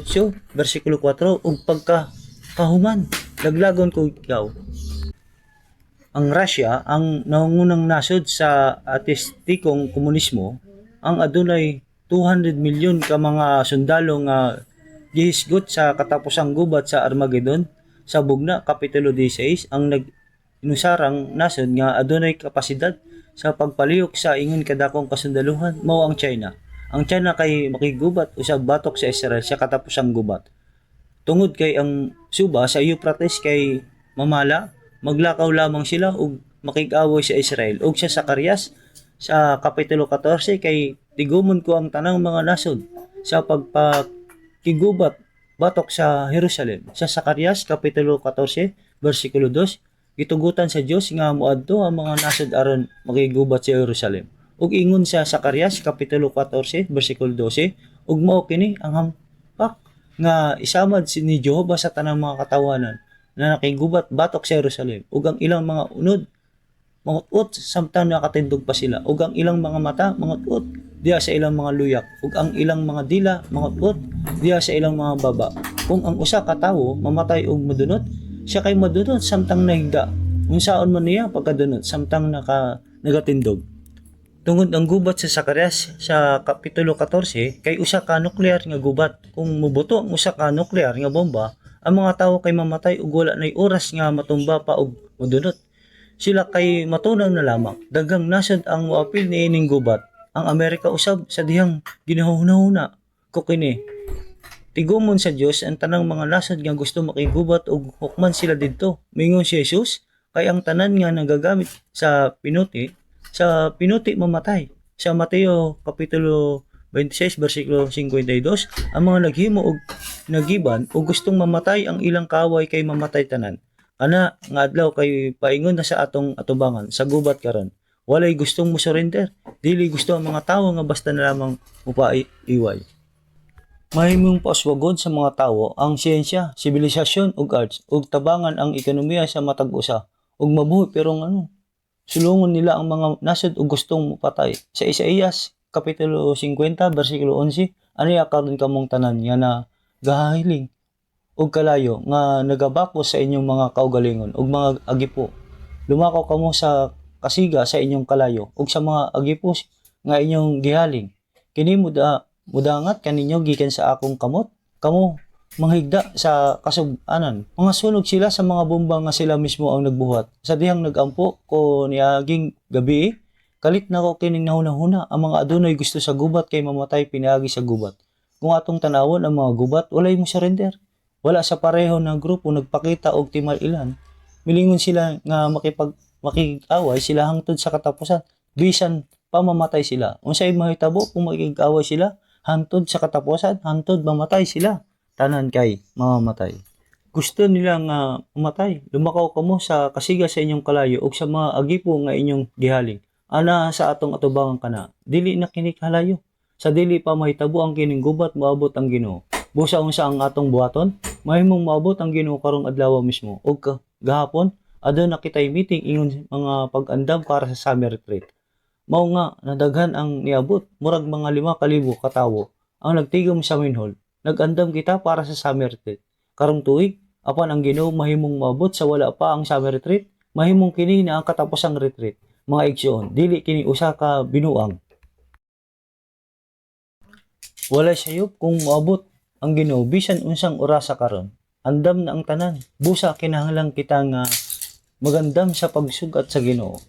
bersikulo 4 ug pagkahuman laglagon ko ikaw. Ang Russia ang nangungunang nasod sa ateistikong komunismo ang adunay 200 milyon ka mga sundalo nga gihisgot sa katapusang gubat sa Armageddon. Sa Bugna kapitulo 16 ang nag-inusarang nasod nga adunay kapasidad sa pagpalihok sa ingon kadakong kasundaluhan mao ang China. Ang China kay makigubat usab batok sa Israel sa katapusang gubat. Tungod kay ang suba sa Euphrates kay mamala, maglakaw lamang sila ug makig-away sa Israel. Ug sa Zacarias sa kapitulo 14 kay tigumon ko ang tanang mga nasod sa pagpakigubat batok sa Jerusalem. Sa Zacarias kapitulo 14 bersikulo 2, gitugutan sa Dios nga moadto ang mga nasod aron makigubat sa Jerusalem. Ug ingon sa Zacarias kapitulo 14 bersikulo 12, ug mao kini ang hampak nga isamad ni Jehova sa tanang mga katawanan na nakigubat batok sa Jerusalem, ug ang ilang mga unod mangut-ut samtang nakatindog pa sila, ug ang ilang mga mata mangut-ut diha sa ilang mga luyak, ug ang ilang mga dila mangut-ut diha sa ilang mga baba. Kung ang usa ka tawo mamatay og madunot, siya kay madunot samtang nahigda. Unsaon man niya pagkadunot samtang nagatindog. Tungod ang gubat sa Zacarias sa kapitulo 14 kay usa ka nuklear nga gubat. Kung mubuto ang usa ka nuklear nga bomba, ang mga tawo kay mamatay ug wala nay oras nga matumba pa og madunot. Sila kay matunaw na lamang. Daghang nasod ang moapil ni ining gubat. Ang Amerika usab sa dihang ginahuna-huna ko kini. Tigumon sa Dios ang tanang mga nasod nga gusto makigubat ug hukman sila didto. Mingon si Jesus kay ang tanan nga nagagamit sa pinuti mamatay. Sa Mateo kapitulo 26 bersikulo 52, ang mga naghimo og nagiban o gustong mamatay ang ilang kaaway kay mamatay tanan. Ana nga adlaw kay paingon na sa atong atubangan sa gubat karon. Walay gustong mo surrender. Dili gusto ang mga tawo nga basta na lamang upaiway. Mahimong pauswagon sa mga tawo ang siyensya, sibilisasyon ug arts ug tabangan ang ekonomiya sa matag usa ug mabuhi pero sulungon nila ang mga nasod ug gustong mapatay. Sa Isaías kapitulo 50 bersikulo 11, aniya karon kamong tanan nga na gahiling ug kalayo nga nagabakos sa inyong mga kaugalingon ug mga agipo. Lumakaw kamo sa kasiga sa inyong kalayo ug sa mga agipos nga inyong gihaling. Kini mudangat kaninyo gikan sa akong kamot. Kamo manghigda sa kasub-anan. Mga sunog sila sa mga bomba nga sila mismo ang nagbuhat. Sa dihang nagampo ko niaging gabi, kalit na ko kining nahuna-huna. Ang mga adunay gusto sa gubat kay mamatay pinaagi sa gubat. Kung atong tanawon ang mga gubat, walay mo surrender. Wala sa pareho na grupo nagpakita og timal ilan. Milingon sila nga makikaway sila hangtod sa katapusan. Bisan pamamatay sila. Unsay mahitabo kung makikaway sila hangtod sa katapusan, hangtod mamatay sila. Tanan kay mamamatay. Gusto nila nga mamatay. Lumakaw kamo sa kasiga sa inyong kalayo ug sa mga agipo nga inyong gihaling. Ana sa atong atubangan kana, dili na kini kalayo. Sa dili pa mahitabo ang kining gubat moabot ang Ginoo. Busa unsa ang atong buhaton, mahimong moabot ang Ginoo karong adlaw mismo. Ug gahapon, adto na kitay meeting ingon mga pag-andam para sa summer retreat. Mao nga nadaghan ang niabot, murag mga 5,000 ka tawo ang nagtigom sa main hall. Nag-andam kita para sa summer retreat. Karong tuig, apan ang Ginoo mahimong moabot sa wala pa ang summer retreat, mahimong kini na ang katapusang retreat. Mga igsoon, dili kini usa ka binuang. Wala sayop kung moabot ang Ginoo bisan unsang orasa karon. Andam na ang tanan. Busa kinahanglan kita nga magandam sa pagsugat sa Ginoo.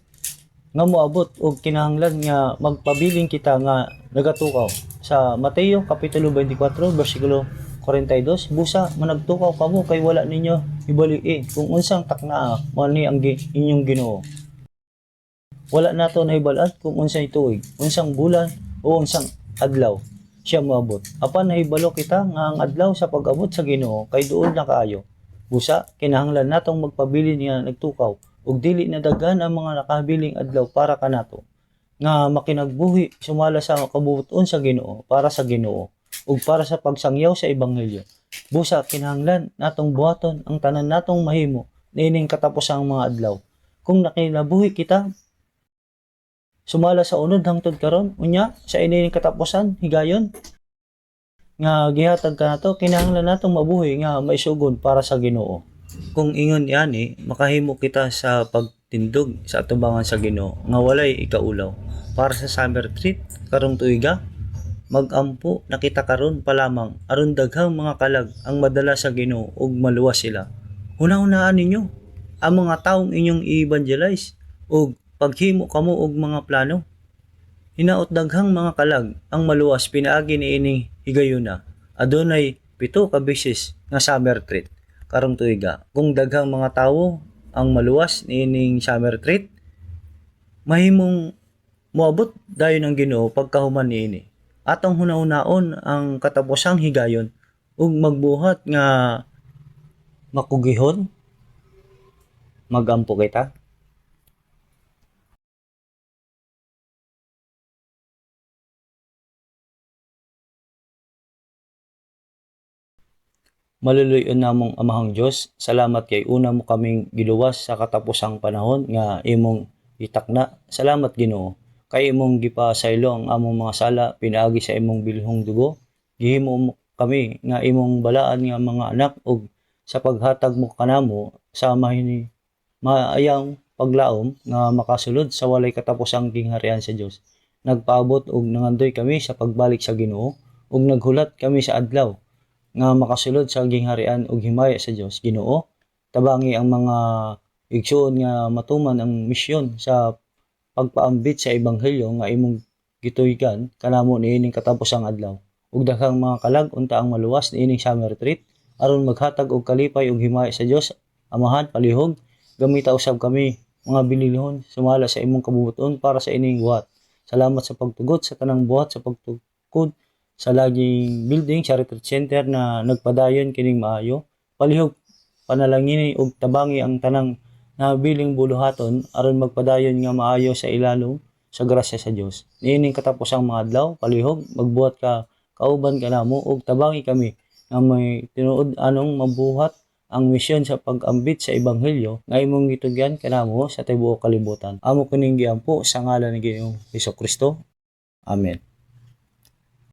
Nga moabot og kinahanglan nga magpabiling kita nga nagatukaw. Sa Mateo kapitulo 24 bersikulo 42, busa managtukaw kamo kay wala ninyo ibalik kung unsang taknaa mo ni ang inyong Ginoo. Wala nato nahibalat kung unsay tuig, unsang bulan o unsang adlaw siya moabot. Apan nahibalo kita nga ang adlaw sa pag-abot sa Ginoo kay duol na kaayo. Busa kinahanglan natong magpabilin nga nagtukaw ug dili na daghan ang mga nakabiling adlaw para kanato nga makinagbuhi sumala sa kabubuton sa Ginoo para sa Ginoo ug para sa pagsangyaw sa ebanghelyo. Busa kinahanglan natong buhaton ang tanan natong mahimo niining katapusang mga adlaw. Kung nakinabuhi kita sumala sa unod hangtod karon unya sa inining katapusan higayon nga gihatag kanato, kinahanglan natong mabuhi nga maisugon para sa Ginoo. Kung ingon yani makahimo kita sa pagtindog sa atubangan sa Ginoo nga walay ikaulaw para sa summer retreat karong tuiga. Magampo na kita karon pa lamang aron daghang mga kalag ang madala sa Ginoo ug maluwas sila. Hunahunaan ninyo ang mga taong inyong i-evangelize ug paghimo kamo og mga plano. Hinaot daghang mga kalag ang maluwas pinaagi niini higayuna. Adunay 7 ka beses nga summer retreat karong tuiga. Kung daghang mga tawo ang maluwas niining summer retreat, mahimong moabot dayon ang Ginoo pagkahuman niini. Atong hunahunaon ang katapusang higayon ug magbuhat nga makugihon magampo kita. Maluluyon namong Amahang Diyos, salamat kay una mo kaming giluwas sa katapusang panahon nga imong itakna. Salamat Ginoo, kay imong gipasaylo ang among mga sala pinaagi sa imong bilhong dugo. Gihimo mo kami nga imong balaan nga mga anak ug sa paghatag mo kanamo sa maayang paglaom nga makasulod sa walay katapusang gingharian sa Dios. Nagpaabot ug nangandoy kami sa pagbalik sa Ginoo ug naghulat kami sa adlaw nga makasulod sa gingharian ug himaya sa Dios. Ginoo, tabangi ang mga igsuon nga matuman ang misyon sa pagpaambit sa ebanghelyo nga imong gituigan kanamo niining katapusang adlaw. Ug daghang mga kalag unta ang maluwas niining summer retreat aron maghatag og kalipay ug himaya sa Dios. Amahan, palihog, gamita usab kami mga binilhon sumala sa imong kabubuton para sa ining buhat. Salamat sa pagtugot sa tanang buhat sa pagtukod sa laging building sa retreat center na nagpadayon kining maayo. Palihog panalangini ug tabangi ang tanang nabiling buluhaton aron magpadayon nga maayo sa ilalom sa grasya sa Dios. Niining katapusang mga adlaw, palihog magbuhat ka kauban kanamo ug tabangi kami nga may tinuod anong mabuhat ang misyon sa pag-ambit sa ebanghelyo nga imong gitugyan kanamo sa tibuok kalibutan. Amo kining giampo sa ngalan ni Ginoong Hesukristo. Amen.